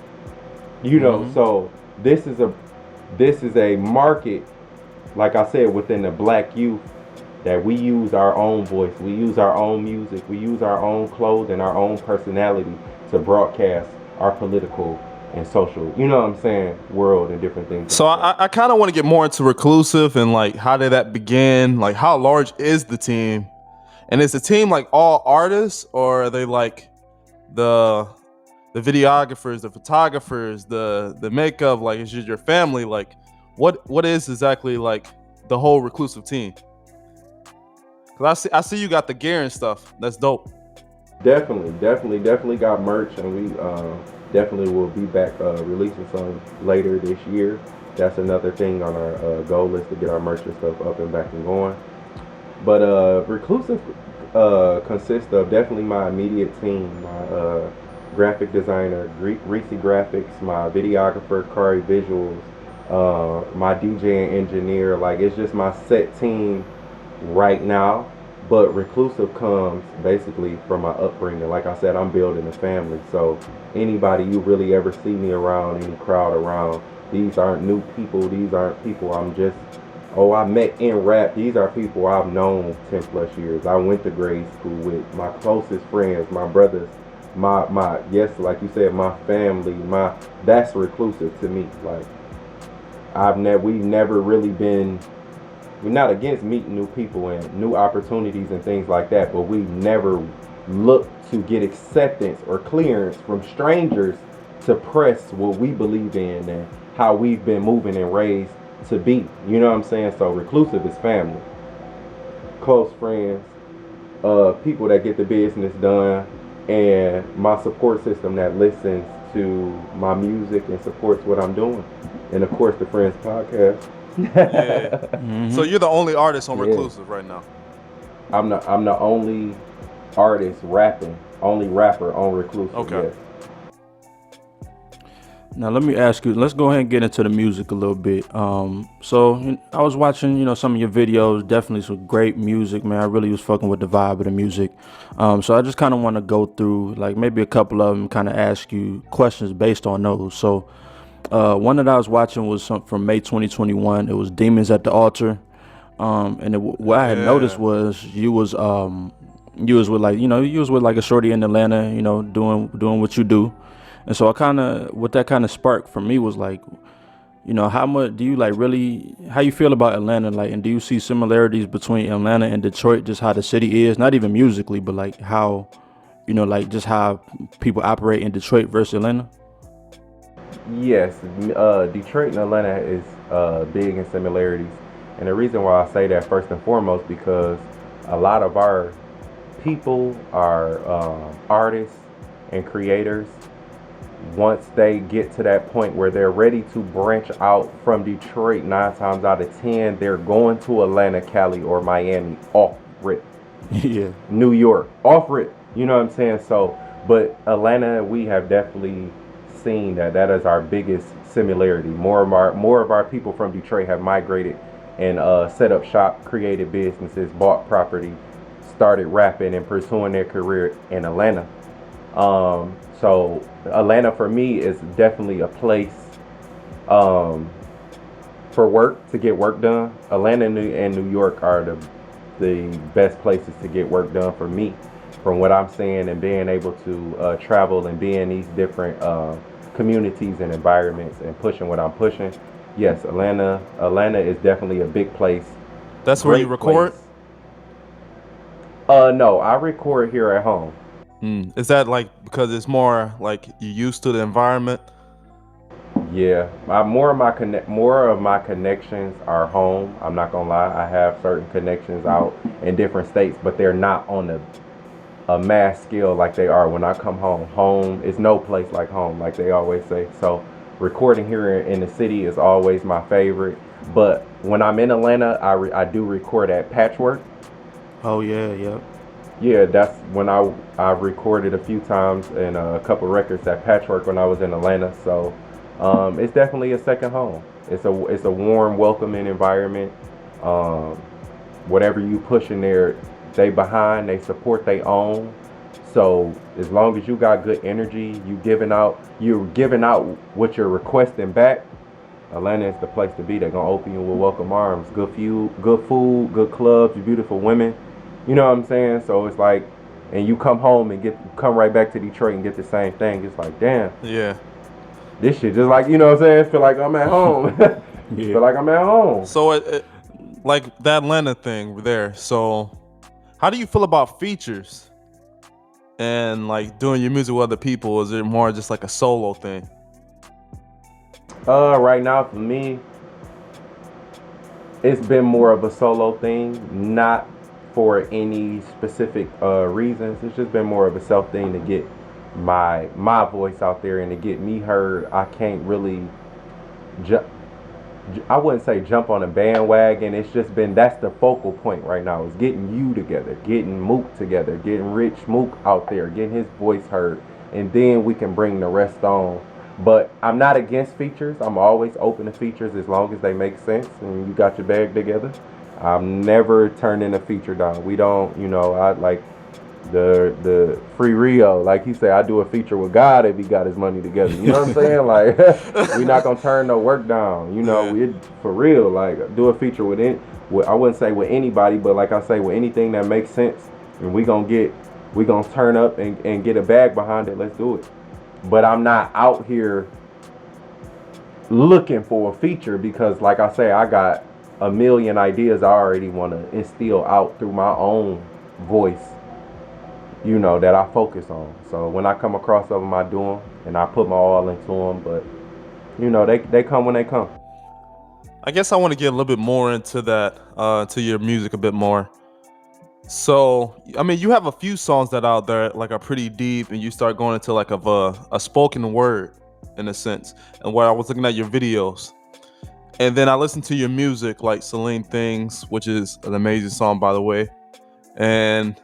Hmm. So this is a market, like I said, within the black youth, that we use our own voice, we use our own music, we use our own clothes and our own personality to broadcast our political and social, world and different things So like that. I kind of want to get more into reclusive and like how did that begin? Like how large is the team? And is the team like all artists, or are they like the the videographers, the photographers, the makeup? Like it's just your family? Like what is exactly like the whole reclusive team? Cause I see you got the gear and stuff. That's dope. Definitely got merch, and we definitely will be back releasing some later this year. That's another thing on our goal list, to get our merch and stuff up and back and going. But reclusive consists of definitely my immediate team, graphic designer, Reese Graphics, my videographer, Kari Visuals, my DJ and engineer. Like, it's just my set team right now. But reclusive comes basically from my upbringing. Like I said, I'm building a family. So anybody you really ever see me around, any crowd around, these aren't new people. These aren't people I'm just, oh, I met in rap. These are people I've known 10 plus years. I went to grade school with my closest friends, my brothers, my yes, like you said, my family, that's reclusive to me. Like, we've never really been, we're not against meeting new people and new opportunities and things like that, but we've never looked to get acceptance or clearance from strangers to press what we believe in and how we've been moving and raised to be. You know what I'm saying? So reclusive is family, close friends, people that get the business done, and my support system that listens to my music and supports what I'm doing. And of course, the Friends Podcast. Yeah. So Mm-hmm. you're the only artist on Yeah, Reclusive right now. I'm the only artist rapping, only rapper on Reclusive. Okay. Yes. Now let me ask you. Let's go ahead and get into the music a little bit. I was watching, some of your videos. Definitely some great music, man. I really was fucking with the vibe of the music. So I just kind of want to go through like maybe a couple of them, kind of ask you questions based on those. So one that I was watching was some from May 2021. It was "Demons at the Altar," what I had noticed Yeah. was you was with like you was with like a shorty in Atlanta, doing what you do. And so I kind of what that kind of sparked for me was like, how much do you like really how you feel about Atlanta, like, and do you see similarities between Atlanta and Detroit, just how the city is, not even musically, but like how, like just how people operate in Detroit versus Atlanta? Yes. Detroit and Atlanta is big in similarities, and the reason why I say that first and foremost because a lot of our people are artists and creators. Once they get to that point where they're ready to branch out from Detroit, 9 times out of 10, they're going to Atlanta, Cali, or Miami off rip. Yeah. New York off rip. You know what I'm saying? So, but Atlanta, we have definitely seen that is our biggest similarity. More of our people from Detroit have migrated and set up shop, created businesses, bought property, started rapping and pursuing their career in Atlanta. So Atlanta for me is definitely a place um, for work to get work done. Atlanta and New York are the best places to get work done for me, from what I'm seeing and being able to travel and be in these different communities and environments and pushing what I'm pushing. Yes, Atlanta is definitely a big place, That's where you great record? place. No, I record here at home. Is that like because it's more like you used to the environment? Yeah, more of my connections are home. I'm not gonna lie. I have certain connections out in different states, but they're not on a mass scale like they are when I come home. Home is no place like home, like they always say. So recording here in the city is always my favorite. But when I'm in Atlanta, I do record at Patchwork. Oh yeah, yeah. Yeah, that's when I recorded a few times and a couple records at Patchwork when I was in Atlanta. So it's definitely a second home. It's a warm, welcoming environment. Um, Whatever you push in there, they behind, they support they own. So as long as you got good energy, you're giving out what you're requesting back. Atlanta is the place to be. They're gonna open you with welcome arms. Good food, good clubs, beautiful women. You know what I'm saying? So it's like, and you come home and come right back to Detroit and get the same thing. It's like, damn, Yeah. this shit just like, you know what I'm saying? Feel like I'm at home. Yeah. Feel like I'm at home. So like that Atlanta thing there. So how do you feel about features and like doing your music with other people? Is it more just like a solo thing? Right now for me, it's been more of a solo thing, not for any specific reasons. It's just been more of a self thing to get my voice out there and to get me heard. I can't really ju- I wouldn't say jump on a bandwagon. It's just been that's the focal point right now is getting you together, getting Mook together, getting Rich Mook out there, getting his voice heard, and then we can bring the rest on. But I'm not against features. I'm always open to features as long as they make sense and you got your bag together. I'm never turning a feature down. We don't, I like the free Rio, like he said, I do a feature with God if he got his money together. You know what I'm saying? Like we not gonna turn no work down. We for real. Like do a feature with I wouldn't say with anybody, but like I say, with anything that makes sense, and we gonna turn up and get a bag behind it. Let's do it. But I'm not out here looking for a feature because, like I say, I got a million ideas I already want to instill out through my own voice, that I focus on. So when I come across them, I do them and I put my all into them. But, they come when they come. I guess I want to get a little bit more into that, to your music a bit more. So, I mean, you have a few songs that out there like are pretty deep, and you start going into like a spoken word in a sense. And where I was looking at your videos, and then I listened to your music like Celine Things, which is an amazing song, by the way. And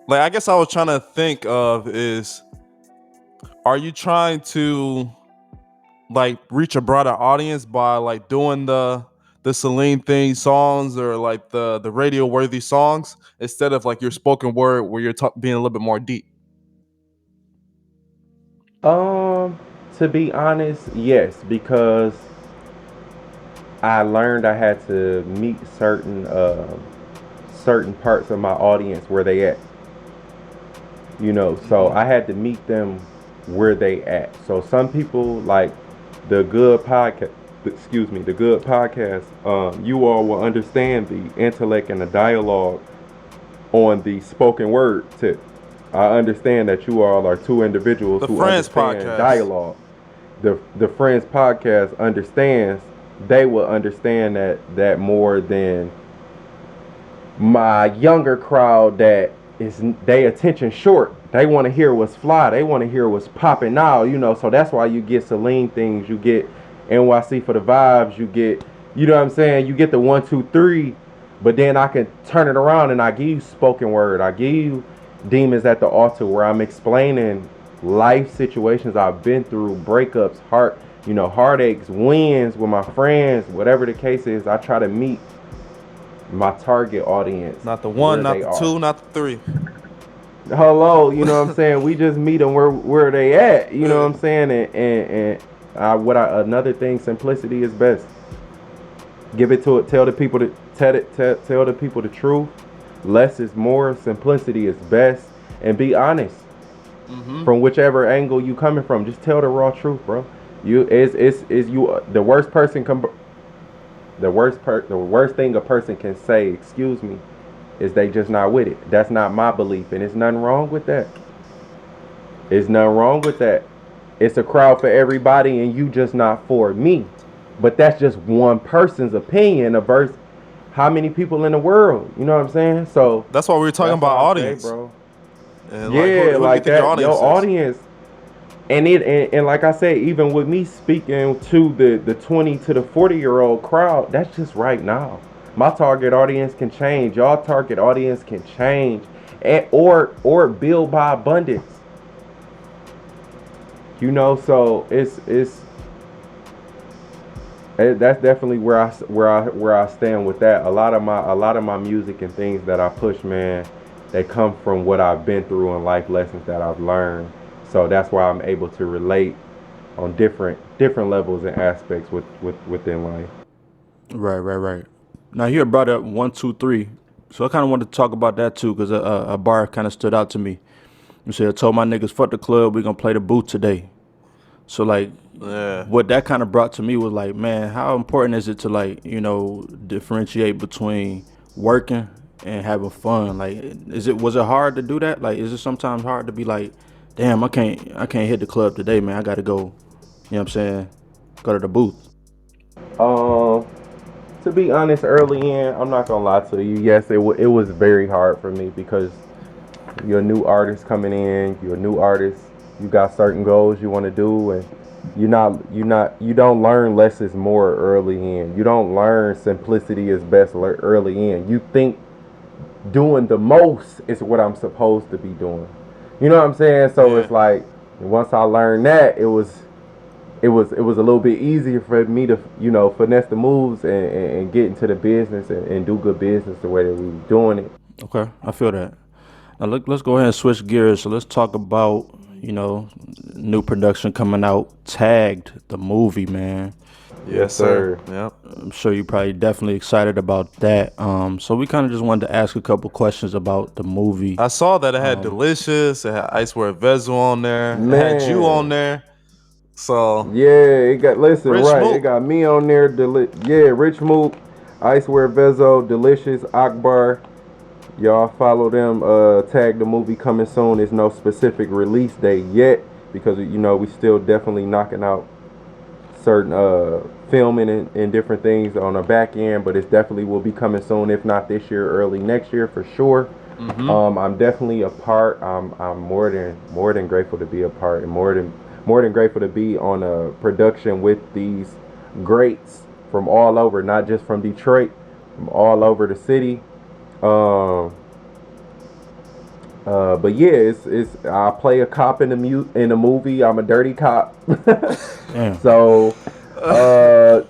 like, I guess I was trying to think of is, are you trying to like reach a broader audience by like doing the Celine Thing songs or like the radio worthy songs instead of like your spoken word where you're being a little bit more deep? To be honest, yes, because I learned I had to meet certain parts of my audience where they at. So I had to meet them where they at. So some people like the good podcast. The good podcast. You all will understand the intellect and the dialogue on the spoken word tip. I understand that you all are two individuals The who Friends understand podcast. dialogue. The Friends podcast understands. They will understand that more than my younger crowd that is they attention short. They want to hear what's fly. They want to hear what's popping now. So that's why you get Celine Things. You get NYC for the vibes. You get, what I'm saying? You get the 1, 2, 3. But then I can turn it around and I give you spoken word. I give you Demons at the Altar, where I'm explaining life situations I've been through, breakups, heartaches, wins with my friends, whatever the case is. I try to meet my target audience. Not the 1, not the 2, not the 3. Hello, what I'm saying? We just meet them where they at. What I'm saying? And another thing, simplicity is best. Give it to it. Tell the people tell the people the truth. Less is more. Simplicity is best. And be honest. From whichever angle you coming from, just tell the raw truth, bro. The worst person the worst thing a person can say, excuse me, is they just not with it. That's not my belief, and there's nothing wrong with that. There's nothing wrong with that. It's a crowd for everybody, and you just not for me. But that's just one person's opinion versus how many people in the world. You know what I'm saying? So that's why we were talking about audience, bro. And yeah, like that. Your audience, and like I say, even with me speaking to the 20 to the 40-year-old crowd, that's just right now. My target audience can change. Y'all target audience can change, or build by abundance. So that's definitely where I stand with that. A lot of my music and things that I push, man, they come from what I've been through and life lessons that I've learned. So that's why I'm able to relate on different levels and aspects within life. Right. Now here brought up 1, 2, 3. So I kind of wanted to talk about that too, because a bar kind of stood out to me. You said, I told my niggas, fuck the club, we gonna play the booth today. So like, what that kind of brought to me was like, man, how important is it to like, differentiate between working and having fun? Like, was it hard to do that? Like, is it sometimes hard to be like, damn, I can't hit the club today, man. I gotta go, you know what I'm saying, go to the booth. To be honest, early in, I'm not gonna lie to you. Yes, it was very hard for me because you're a new artist coming in. You're a new artist. You got certain goals you want to do, and you don't learn less is more early in. You don't learn simplicity is best early in. You think doing the most is what I'm supposed to be doing. You know what I'm saying? So Yeah. it's like once I learned that, it was a little bit easier for me to finesse the moves and get into the business and do good business the way that we were doing it. Okay, I feel that. Now let's go ahead and switch gears. So let's talk about new production coming out, Tagged the movie, man. Yes, Yes, sir. sir. Yep. I'm sure you're probably definitely excited about that. So we kind of just wanted to ask a couple questions about the movie. I saw that it had Delicious, it had Icewear Vezo on there, it had you on Man, there. So yeah, it got listen Rich right. It Mook. got me on there. Yeah, Rich Mook, Icewear Vezo, Delicious, Akbar. Y'all follow them. Tag the movie coming soon. There's no specific release date yet because we still definitely knocking out certain filming and different things on the back end, but it definitely will be coming soon. If not this year, early next year for sure. Mm-hmm. I'm definitely a part. I'm more than grateful to be a part, and more than grateful to be on a production with these greats from all over, not just from Detroit, from all over the city. Um, but yeah, it's I play a cop in the movie. I'm a dirty cop, Damn. so uh,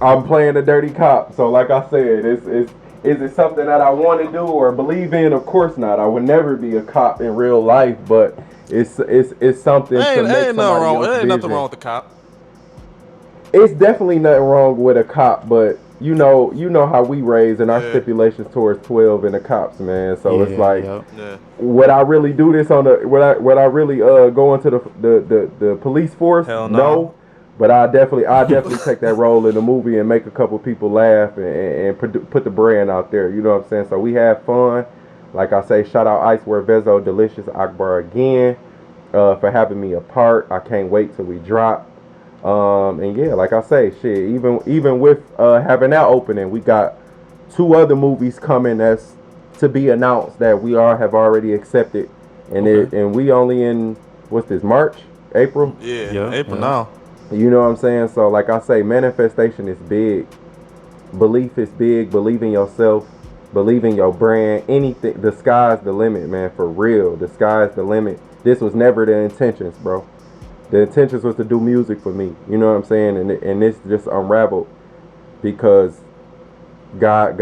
I'm playing a dirty cop. So like I said, it's is it something that I want to do or believe in? Of course not. I would never be a cop in real life, but it's something to make Ain't nothing somebody wrong. else's Ain't nothing wrong vision. with the cop. It's definitely nothing wrong with a cop, but you know how we raise and our Yeah. stipulations towards 12 and the cops, man. So it's Yeah, like, yeah. Yeah. would I really do this on the? Would I really go into the police force? Hell No, no. but I definitely take that role in the movie and make a couple people laugh and put the brand out there. You know what I'm saying? So we have fun. Like I say, shout out Icewear Vezo, Delicious, Akbar again for having me a part. I can't wait till we drop. And yeah, like I say, shit. Even with having that opening, we got two other movies coming that's to be announced that we all have already accepted, and Okay. we only in what's this, March, April. Yeah. Yeah, April yeah. now. You know what I'm saying? So like I say, manifestation is big, belief is big, believe in yourself, believe in your brand. Anything, the sky's the limit, man. For real, the sky's the limit. This was never the intentions, bro. The intentions was to do music for me. You know what I'm saying? And this just unraveled because God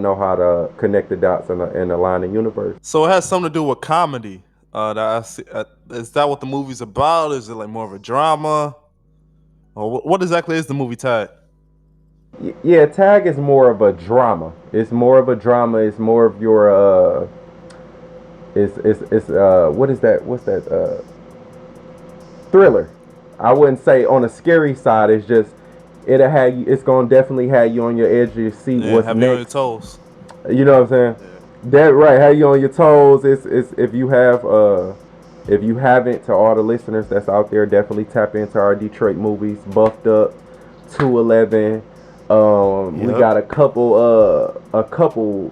know how to connect the dots and align the universe. So it has something to do with comedy. Is that what the movie's about? Is it like more of a drama? Or what exactly is the movie Tag? Yeah, Tag is more of a drama. It's more of a drama. It's more of your it's what is that? What's that? Thriller. I wouldn't say on a scary side. It's just it'll have you. It's gonna definitely have you on your edge of your seat. Yeah, What's have you on your next? toes. You know what I'm saying? Yeah. That right. Have you on your toes? It's if you haven't, to all the listeners that's out there, definitely tap into our Detroit movies. Buffed Up, 211. We Yep. got a couple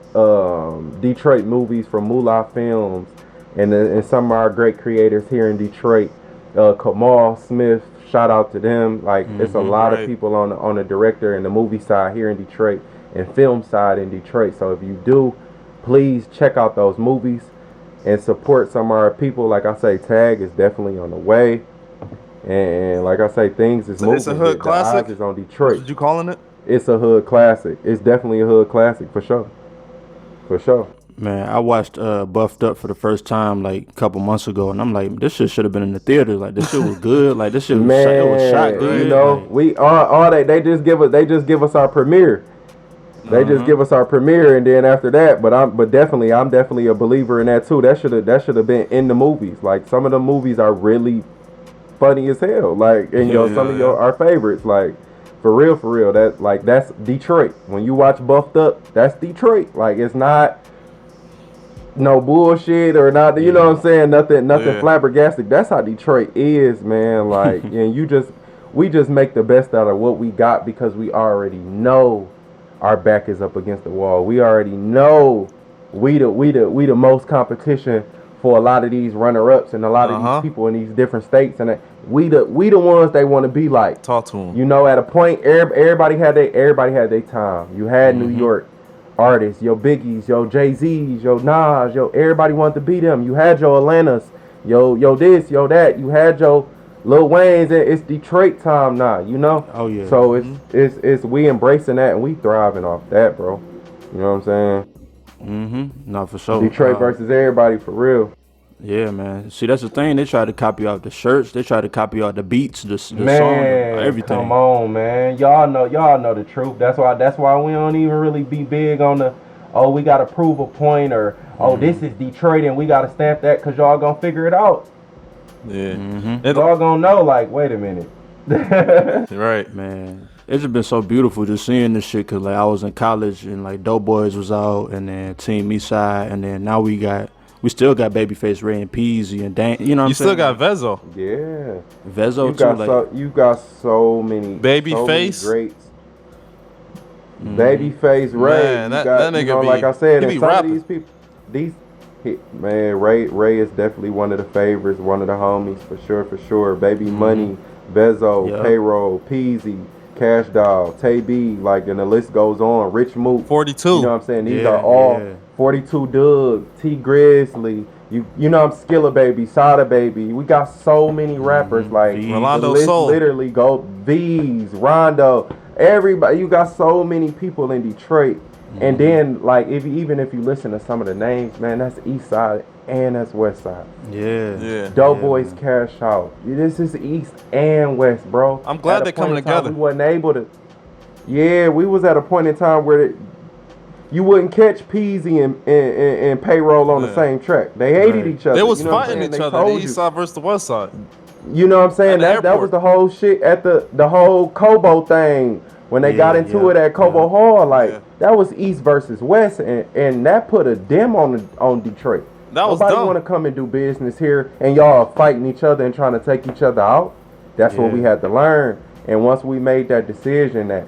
Detroit movies from Moolah Films, and some of our great creators here in Detroit. Kamal Smith, shout out to them. Like it's a lot of Right. people on the director and the movie side here in Detroit and film side in Detroit. So if you do, please check out those movies and support some of our people. Like I say, Tag is definitely on the way. And like I say, things is It's a moving. The, hood the eyes classic. is on That's Detroit. what you calling it? It's a hood classic. It's definitely a hood classic for sure. For sure. Man, I watched Buffed Up for the first time like a couple months ago, and I'm like, this shit should have been in the theater. Like this shit was good. Like this shit was it was shot Man, Right. good. Like we all they just give us our premiere. They just give us our premiere, and then after that, I'm definitely a believer in that too. That should have been in the movies. Like some of the movies are really funny as hell. Like and Yeah, some of yeah. our favorites. Like for real. That's Detroit. When you watch Buffed Up, that's Detroit. Like it's not no bullshit or not. You know what I'm saying? Nothing Yeah. flabbergastic. That's how Detroit is, man. Like and we just make the best out of what we got because we already know our back is up against the wall. We already know we the most competition for a lot of these runner ups and a lot of these Uh-huh. people in these different states, and we the ones they want to be like. Talk to him. You know, at a point, everybody had their time. You had New York. artists, your Biggies, your Jay-Z's, your Nas, your everybody wanted to be them. You had your Atlantas, yo this, yo that. You had your Lil Wayne's, and it's Detroit time now, you know? Oh yeah. So it's we embracing that and we thriving off that, bro. You know what I'm No, for saying? sure. Detroit versus everybody for real. Yeah, man. See, that's the thing. They try to copy out the shirts. They try to copy out the beats, the song, Man, everything. come on, man. Y'all know the truth. That's why we don't even really be big on the we gotta prove a point or this is Detroit and we gotta stamp that because y'all gonna figure it out. Yeah. Y'all gonna know, like, wait a minute. Right. Man, it's just been so beautiful just seeing this shit because like I was in college and like Dope Boys was out and then Team Eastside and then now we still got Babyface Ray and Peasy and Dan. You know what I'm saying? You still got Vezo. Yeah. Vezo too. You got so many Babyface. So many greats. Babyface Ray. Man, that nigga like I said, he and be some rapping. of these people, man, Ray is definitely one of the favorites, one of the homies for sure. Baby Money, Vezo, Payroll, Peasy, Cash Doll, Tay B, like, and the list goes on. Rich Mook, 42. You know what I'm saying? These are all 42 Doug, T Grizzly. You know I'm Skilla Baby, Sada Baby. We got so many rappers like Rolando the list Soul. literally go V's, Rondo, everybody. You got so many people in Detroit. And then like even if you listen to some of the names, man, that's East Side and that's West Side. Yeah. Doughboys, Cash Out. This is East and West, bro. I'm glad At a they're coming point in time, together. We wasn't able to. Yeah, we was at a point in time where you wouldn't catch Peasy and Payroll on the same track. They hated each other. They was you know fighting each other. The East Side versus the West Side. You know what I'm saying? That was the whole shit at the whole Kobo thing. When they got into it at Cobo Hall, that was East versus West, and that put a dim on Detroit. Nobody want to come and do business here, and y'all are fighting each other and trying to take each other out. That's what we had to learn. And once we made that decision that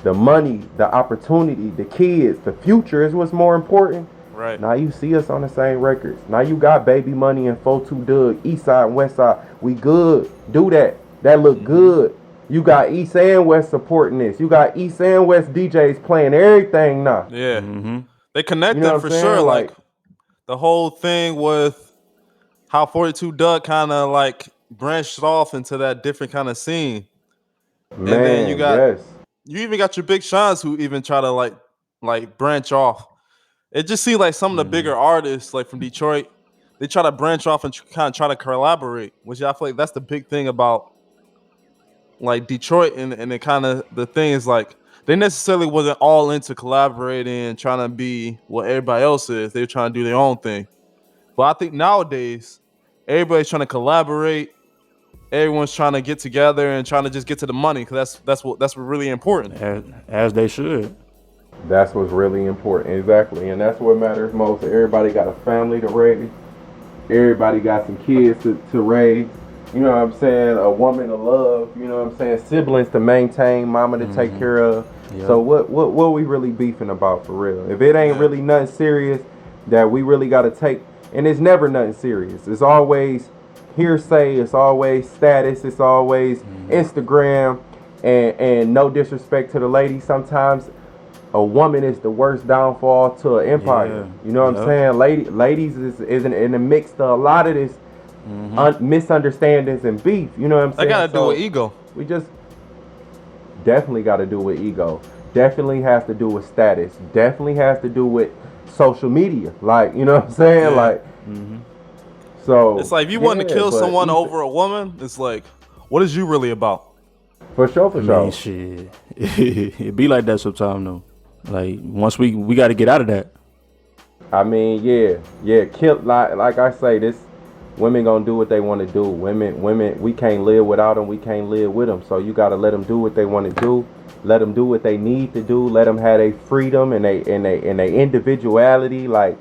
the money, the opportunity, the kids, the future is what's more important. Right. Now you see us on the same records. Now you got Baby Money and 42 Doug, East Side and West Side. We good. Do that. That look good. You got East and West supporting this. You got East and West DJs playing everything now. Yeah. They connected for sure. Like the whole thing with how 42 Doug kind of like branched off into that different kind of scene. Man, and then you even got your Big Seans who even try to like branch off. It just seems like some of the bigger artists like from Detroit, they try to branch off and kind of try to collaborate, which I feel like that's the big thing about like Detroit, and it kind of the thing is like they necessarily wasn't all into collaborating and trying to be what everybody else is. They were trying to do their own thing. But I think nowadays everybody's trying to collaborate. Everyone's trying to get together and trying to just get to the money because that's what really important. As they should. That's what's really important, exactly, and that's what matters most. Everybody got a family to raise. Everybody got some kids to raise. You know what I'm saying? A woman to love. You know what I'm saying? Siblings to maintain, mama to take care of. Yep. So what we really beefing about for real? If it ain't really nothing serious that we really got to take, and it's never nothing serious. It's always hearsay. It's always status. It's always Instagram. And no disrespect to the ladies, sometimes a woman is the worst downfall to an empire. Yeah. You know what I'm saying? Ladies is in the mix to a lot of this misunderstandings and beef. You know what I'm saying? That got to do with ego. We just definitely got to do with ego. Definitely has to do with status. Definitely has to do with social media. Like, you know what I'm saying? Like, so it's like if you want to kill someone over a woman, it's like, what is you really about? For sure. Shit. It be like that sometimes though. Like once we got to get out of that. I mean, kill like I say, this women gonna do what they want to do. Women, we can't live without them. We can't live with them. So you gotta let them do what they want to do. Let them do what they need to do. Let them have their freedom and they individuality. Like,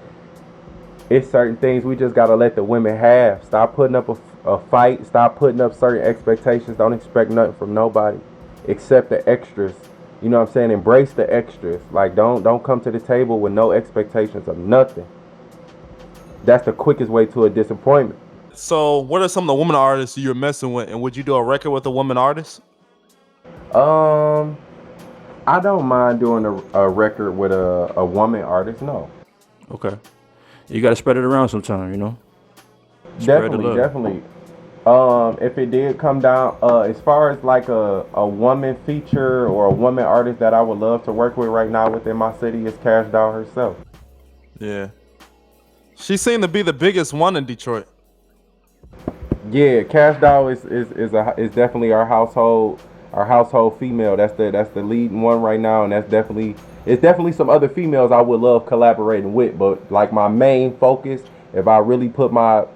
it's certain things we just gotta let the women have. Stop putting up a fight. Stop putting up certain expectations. Don't expect nothing from nobody except the extras. You know what I'm saying? Embrace the extras. Like, don't come to the table with no expectations of nothing. That's the quickest way to a disappointment. So, what are some of the women artists you're messing with, and would you do a record with a woman artist? I don't mind doing a record with a woman artist. No, Okay. You got to spread it around sometime, you know? Spread the definitely, love. definitely. If it did come down, as far as like a woman feature or a woman artist that I would love to work with right now within my city is Cash Doll herself. Yeah. She seemed to be the biggest one in Detroit. Yeah, Cash Doll is definitely our household female. That's the leading one right now, and it's definitely some other females I would love collaborating with. But like my main focus, if I really put my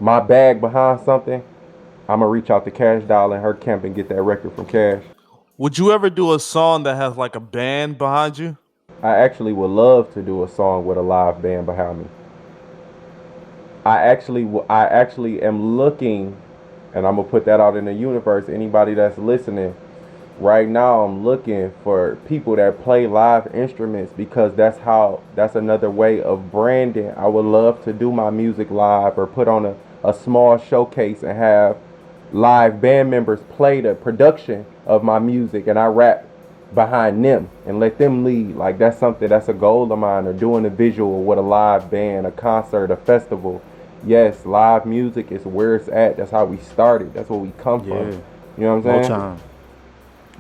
bag behind something, I'm gonna reach out to Cash Doll and her camp and get that record from Cash. Would you ever do a song that has like a band behind you? I actually would love to do a song with a live band behind me. I actually am looking, and I'm gonna put that out in the universe. Anybody that's listening, right now I'm looking for people that play live instruments because that's another way of branding. I would love to do my music live or put on a small showcase and have live band members play the production of my music and I rap behind them and let them lead. Like that's a goal of mine, or doing a visual with a live band, a concert, a festival. Yes, live music is where it's at. That's how we started. That's where we come from. Yeah. You know what I'm saying?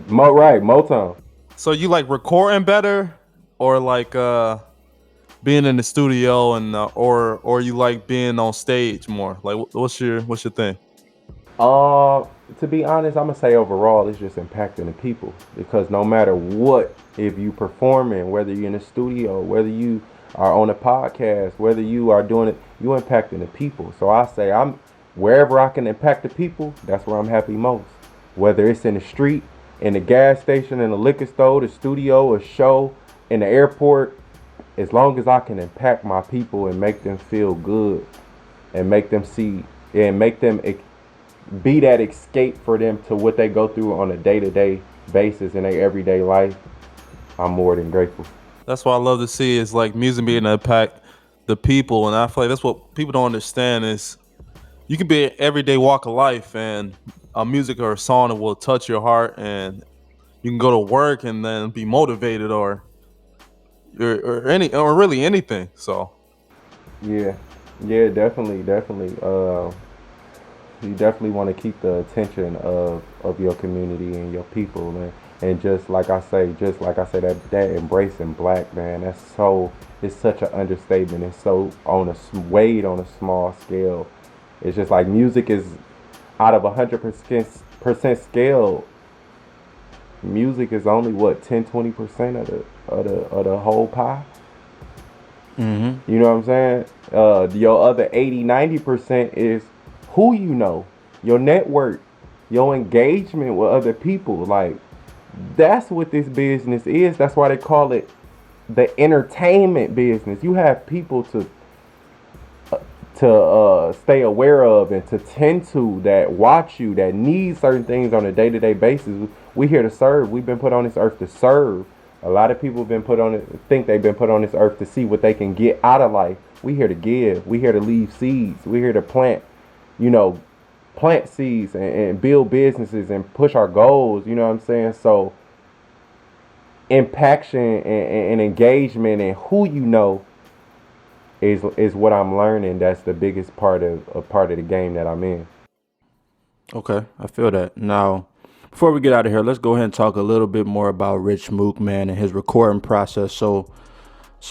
Motown. Right, Motown. So you like recording better, or like being in the studio, and or you like being on stage more? Like what's your thing? Uh, to be honest, I'm gonna say overall, it's just impacting the people because no matter what, if you performing, whether you're in the studio, whether you are on a podcast, whether you are doing it, you impacting the people. So I say I'm wherever I can impact the people, that's where I'm happy most. Whether it's in the street, in the gas station, in the liquor store, the studio, a show, in the airport, as long as I can impact my people and make them feel good and make them see and make them be that escape for them to what they go through on a day-to-day basis in their everyday life, I'm more than grateful. That's what I love to see is like music being to impact the people, and I feel like that's what people don't understand is you can be an everyday walk of life, and a music or a song that will touch your heart, and you can go to work and then be motivated, or really anything. So Yeah, yeah, definitely, definitely. You definitely want to keep the attention of your community and your people, man. And just like I say, that embracing black, man, it's such an understatement. It's so weighed on a small scale. It's just like music is out of 100% scale. Music is only what 10-20% of the whole pie. Mm-hmm. You know what I'm saying? Your other 80-90% is who you know, your network, your engagement with other people. Like that's what this business is. That's why they call it the entertainment business. You have people to stay aware of and to tend to, that watch you, that need certain things on a day-to-day basis. We here to serve. We've been put on this earth to serve. A lot of people have been put on it, think they've been put on this earth to see what they can get out of life. We here to give. We here to leave seeds. We here to you know, plant seeds and build businesses and push our goals. You know what I'm saying? So impaction and engagement and who you know is what I'm learning. That's the biggest part of the game that I'm in. Okay, I feel that. Now, before we get out of here, let's go ahead and talk a little bit more about Rich Mook, man, and his recording process. So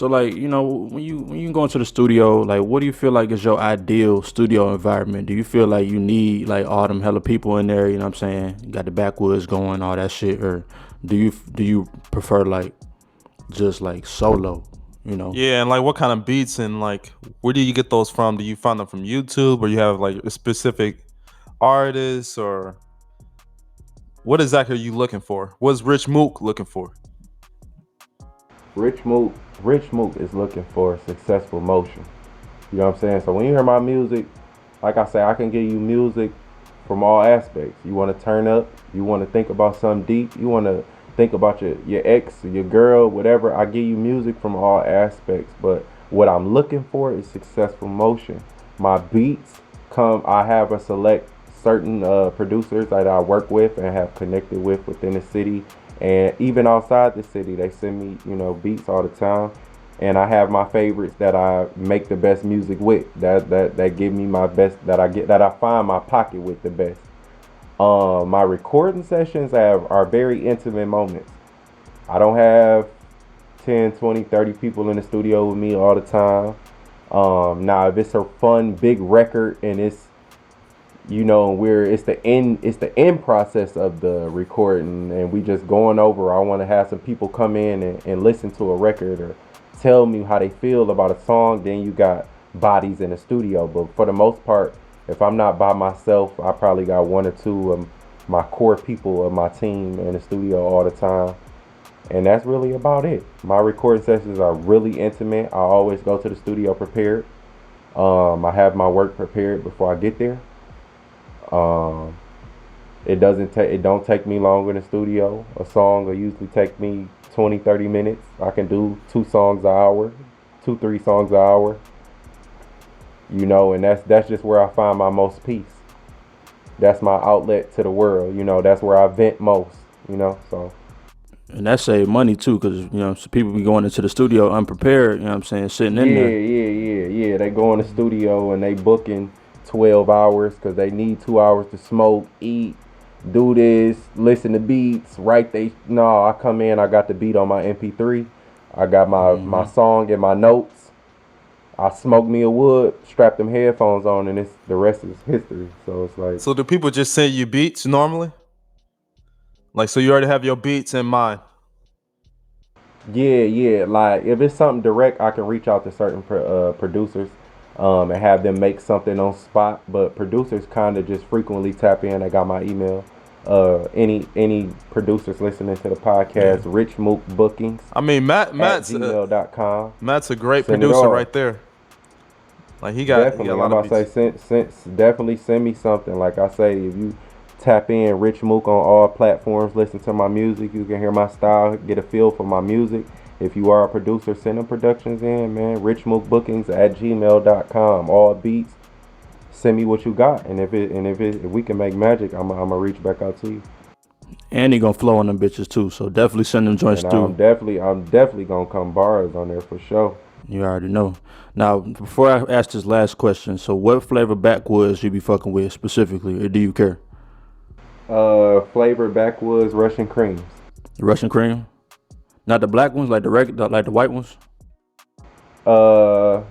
like, you know, when you go into the studio, like what do you feel like is your ideal studio environment? Do you feel like you need like all them hella people in there, you know what I'm saying? You got the backwoods going, all that shit, or do you prefer like just like solo, you know? yeah, and like what kind of beats and like where do you get those from? Do you find them from YouTube, or you have like a specific artist, or what exactly are you looking for? What's Rich Mook looking for? Rich Mook, Rich Mook is looking for successful motion. You know what I'm saying? So when you hear my music, like I say, I can give you music from all aspects. You want to turn up, you want to think about something deep, you want to think about your ex, your girl, whatever. I give you music from all aspects. But what I'm looking for is successful motion. My beats I have a select certain producers that I work with and have connected with within the city. And even outside the city, they send me, beats all the time. And I have my favorites that I make the best music with. That give me my best, that I find my pocket with the best. My recording sessions are very intimate moments. I don't have 10, 20, 30 people in the studio with me all the time. Now if it's a fun big record and it's the end process of the recording and we just going over, I want to have some people come in and listen to a record or tell me how they feel about a song, then you got bodies in the studio. But for the most part, if I'm not by myself, I probably got one or two of my core people of my team in the studio all the time. And that's really about it. My recording sessions are really intimate. I always go to the studio prepared. I have my work prepared before I get there. Um, it don't take me long in the studio. A song will usually take me 20, 30 minutes. I can do 2 songs an hour, 3 songs an hour. And that's just where I find my most peace. That's my outlet to the world. That's where I vent most. So And that save money too, because so people be going into the studio unprepared. You know what I'm saying, sitting in yeah, there. yeah. They go in the studio and they booking 12 hours because they need 2 hours to smoke, eat, do this, listen to beats. No, I come in, I got the beat on my MP3. I got my song and my notes. I smoke me a wood, strap them headphones on, and the rest is history. So it's like, So do people just send you beats normally? Like, so you already have your beats in mind? yeah. Like if it's something direct, I can reach out to certain producers, and have them make something on spot. But producers kind of just frequently tap in. I got my email. Any producers listening to the podcast, Rich Mook Bookings I mean, Matt's gmail.com. Matt's a great Send it producer all. right there. Like he got a Definitely, lot I'm of about to beats. say, definitely send me something. Like I say, if you tap in Rich Mook on all platforms, listen to my music, you can hear my style, get a feel for my music. If you are a producer, send them productions in, man. Richmookbookings at gmail.com. All beats. Send me what you got, and if we can make magic, I'm gonna reach back out to you. And he gonna flow on them bitches too. So definitely send them joints And too. I'm definitely gonna come bars on there for sure. You already know. Now, before I ask this last question, so what flavor backwoods you be fucking with specifically, or do you care? Flavor backwoods Russian creams. The Russian cream, not the black ones, like like the white ones. Uh,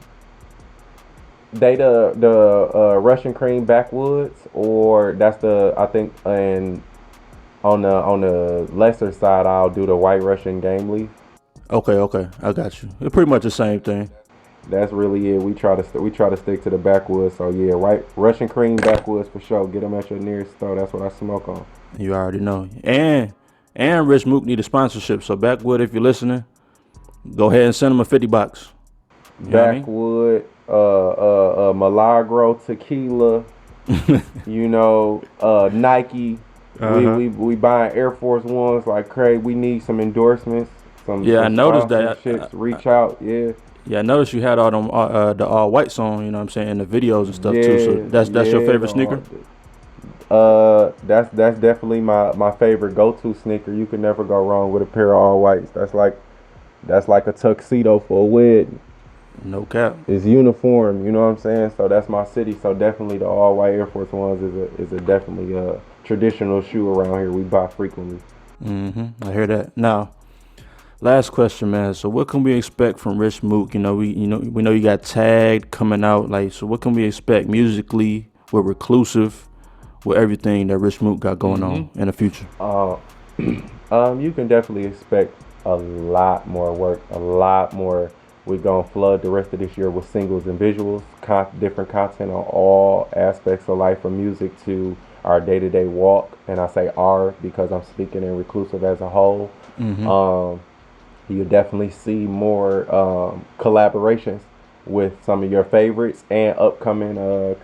they the Russian cream backwoods, or that's I think, and on the lesser side, I'll do the white Russian game leaf. Okay, I got you. It's pretty much the same thing. That's really it. We try to stick to the backwoods. So yeah, right, Russian cream backwoods for sure. Get them at your nearest store. That's what I smoke on. You already know. And Rich Mook need a sponsorship. So Backwood, if you're listening, go ahead and send him a $50. You know what I mean? Backwood, Milagro tequila. Nike. Uh-huh. We buying Air Force Ones like crazy. We need some endorsements. Yeah, I noticed that. Sponsorships. Reach out. Yeah. Yeah, I noticed you had all them the all whites on. You know what I'm saying, in the videos and stuff too. So that's your favorite sneaker. That's definitely my favorite go-to sneaker. You can never go wrong with a pair of all whites. That's like a tuxedo for a wedding. No cap. It's uniform, you know what I'm saying? So that's my city. So definitely the all white Air Force Ones is a definitely a traditional shoe around here. We buy frequently. I hear that. Now, last question, man. So what can we expect from Rich Mook? We know you got Tagged coming out. Like, so what can we expect musically with Reclusive, with everything that Rich Mook got going on in the future? You can definitely expect a lot more work, a lot more. We're going to flood the rest of this year with singles and visuals, different content on all aspects of life, from music to our day-to-day walk. And I say our because I'm speaking in Reclusive as a whole. You'll definitely see more collaborations with some of your favorites and upcoming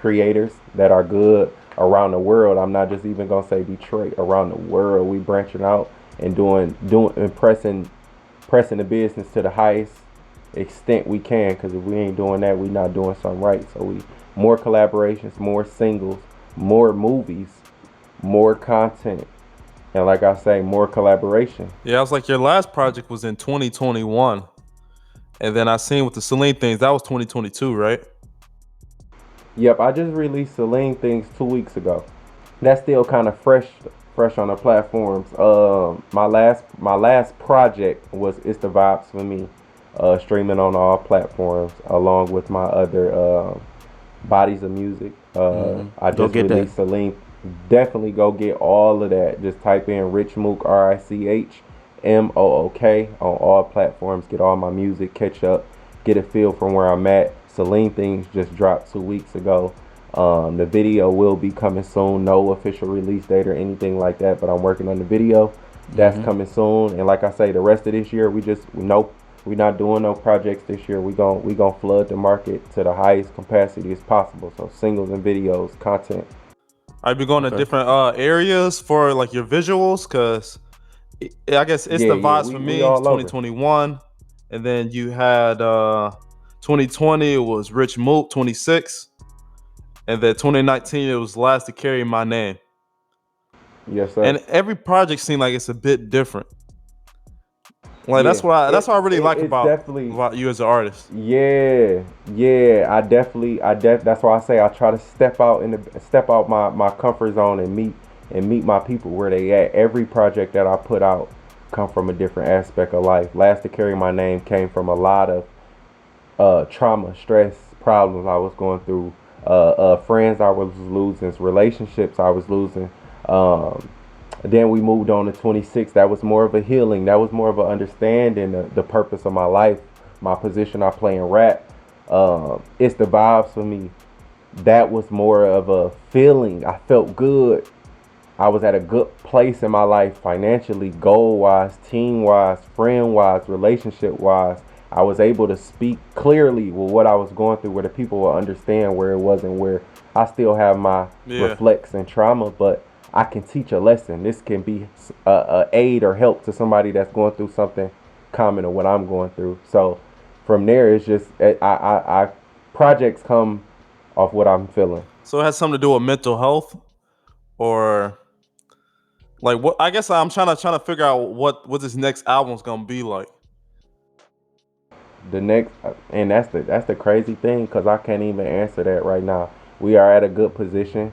creators that are good around the world. I'm not just even going to say Detroit, around the world. We branching out and doing and pressing the business to the highest extent we can, because if we ain't doing that, we not doing something right. So we more collaborations, more singles, more movies, more content, And like I say, more collaboration. Yeah, I was like, your last project was in 2021. And then I seen with the Celine things, that was 2022, right? Yep, I just released Celine Things 2 weeks ago. That's still kind of fresh on the platforms. My last project was It's the Vibes for Me, streaming on all platforms along with my other bodies of music. I Go just get that. released Celine. Definitely go get all of that. Just type in Rich Mook, RICHMOOK on all platforms. Get all my music, catch up, get a feel from where I'm at. Celine Things just dropped 2 weeks ago. The video will be coming soon. No official release date or anything like that, but I'm working on the video. That's coming soon. And like I say, the rest of this year, we're not doing no projects this year. We gonna flood the market to the highest capacity as possible. So singles and videos, content. I'd be going to Okay. different areas for like your visuals, because I guess It's Yeah, the yeah, Vibes for we Me, it's all over. 2021. And then you had 2020, it was Rich Mook, 26. And then 2019, it was Last to Carry My Name. Yes, sir. And every project seemed like it's a bit different. Like Yeah, that's what I really like it's definitely. about you as an artist. Yeah, yeah, that's why I say I try to step out my comfort zone and meet my people where they at. Every project that I put out come from a different aspect of life. Last to Carry My Name came from a lot of trauma, stress, problems I was going through, friends I was losing, relationships I was losing. Um, then we moved on to 26. That was more of a healing. That was more of an understanding the purpose of my life, my position I play in rap. It's the Vibes for Me. That was more of a feeling. I felt good. I was at a good place in my life financially, goal wise, team wise, friend wise, relationship wise. I was able to speak clearly with what I was going through, where the people will understand where it wasn't, where I still have my Yeah. reflex and trauma, but I can teach a lesson. This can be a aid or help to somebody that's going through something common to what I'm going through. So from there, it's just I projects come off what I'm feeling. So it has something to do with mental health, or like what? I guess I'm trying to figure out what this next album's gonna be like. The next, and that's the crazy thing because I can't even answer that right now. We are at a good position,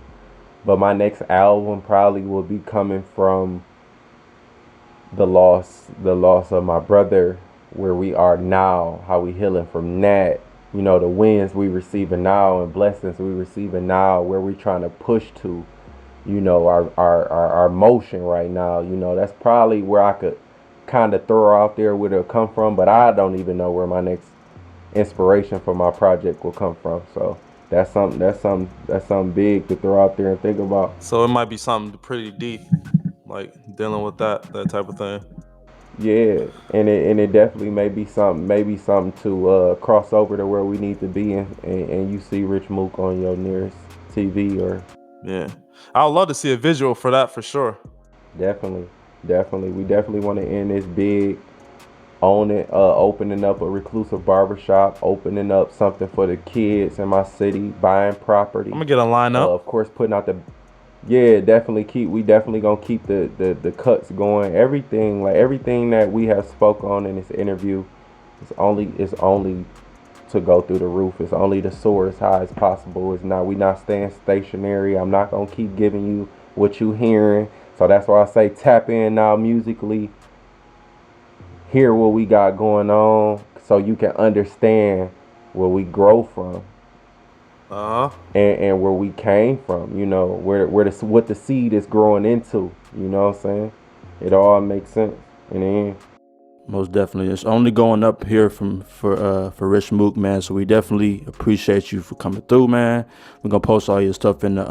but my next album probably will be coming from the loss of my brother, where we are now, how we healing from that. The wins we receiving now and blessings we receiving now, where we trying to push to. Our motion right now. That's probably where I could kind of throw out there where it'll come from, but I don't even know where my next inspiration for my project will come from. So that's something big to throw out there and think about. So it might be something pretty deep, like dealing with that type of thing. Yeah, and it definitely may be something to cross over to where we need to be, and you see Rich Mook on your nearest TV or Yeah, I would love to see a visual for that for sure. definitely, definitely, we definitely want to end this big, own it, opening up a reclusive barbershop, opening up something for the kids in my city, buying property, I'm gonna get a lineup. of course putting out the. Yeah, we definitely gonna keep the cuts going. Everything that we have spoke on in this interview is only to go through the roof. It's only to soar as high as possible. We not staying stationary. I'm not gonna keep giving you what you hearing. So that's why I say tap in now musically, hear what we got going on, so you can understand where we grow from, Uh huh. and where we came from. What the seed is growing into. You know what I'm saying? It all makes sense in the end. Most definitely, it's only going up here for Rich Mook, man. So we definitely appreciate you for coming through, man. We're gonna post all your stuff in the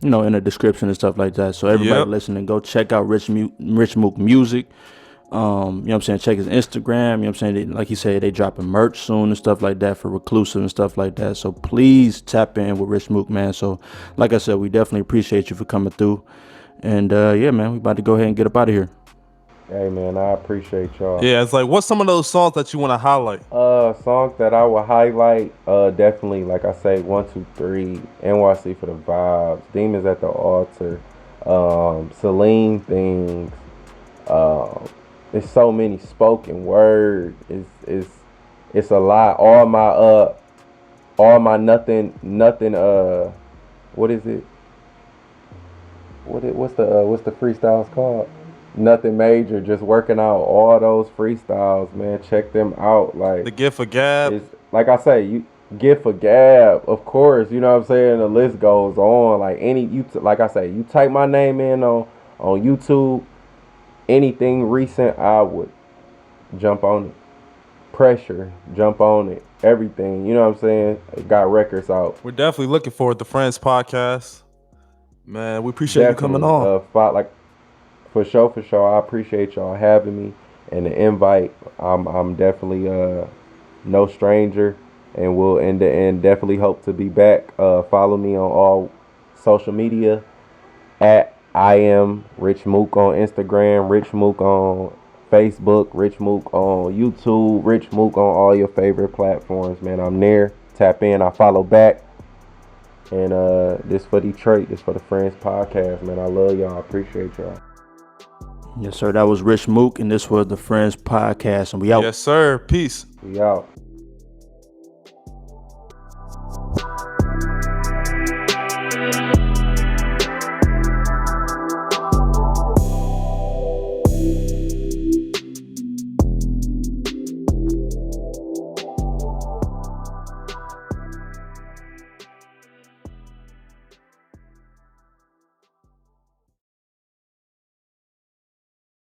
in the description and stuff like that. So everybody Yep. listening, go check out Rich Mook music. You know what I'm saying? Check his Instagram. You know what I'm saying? Like he said, they dropping merch soon and stuff like that for Reclusive and stuff like that. So please tap in with Rich Mook, man. So like I said, we definitely appreciate you for coming through. And yeah, man, we about to go ahead and get up out of here. Hey man, I appreciate y'all. Yeah, it's like, what's some of those songs that you want to highlight? Songs that I would highlight, definitely, like I say, 1, 2, 3, NYC for the vibes, Demons at the Altar, Celine things. There's so many spoken word. It's a lot. All my nothing. What is it? What's the freestyles called? Nothing major. Just working out all those freestyles, man. Check them out. Like The gift of gab. it's like I say, you get for gab, of course. You know what I'm saying. The list goes on. Like like I say, you type my name in on YouTube. Anything recent, I would jump on it. Pressure, jump on it. Everything. You know what I'm saying. It got records out. We're definitely looking forward to the Friends podcast. Man, we appreciate you coming Definitely. on. Like for sure. I appreciate y'all having me and the invite. I'm definitely no stranger, and will and definitely hope to be back. Follow me on all social media at I am Rich Mook on Instagram, Rich Mook on Facebook, Rich Mook on YouTube, Rich Mook on all your favorite platforms. Man, I'm there. Tap in. I follow back. And this for Detroit. This for the Friends podcast. Man, I love y'all. I appreciate y'all. Yes, sir. That was Rich Mook, and this was the Friends podcast, and we out. Yes, sir. Peace. We out.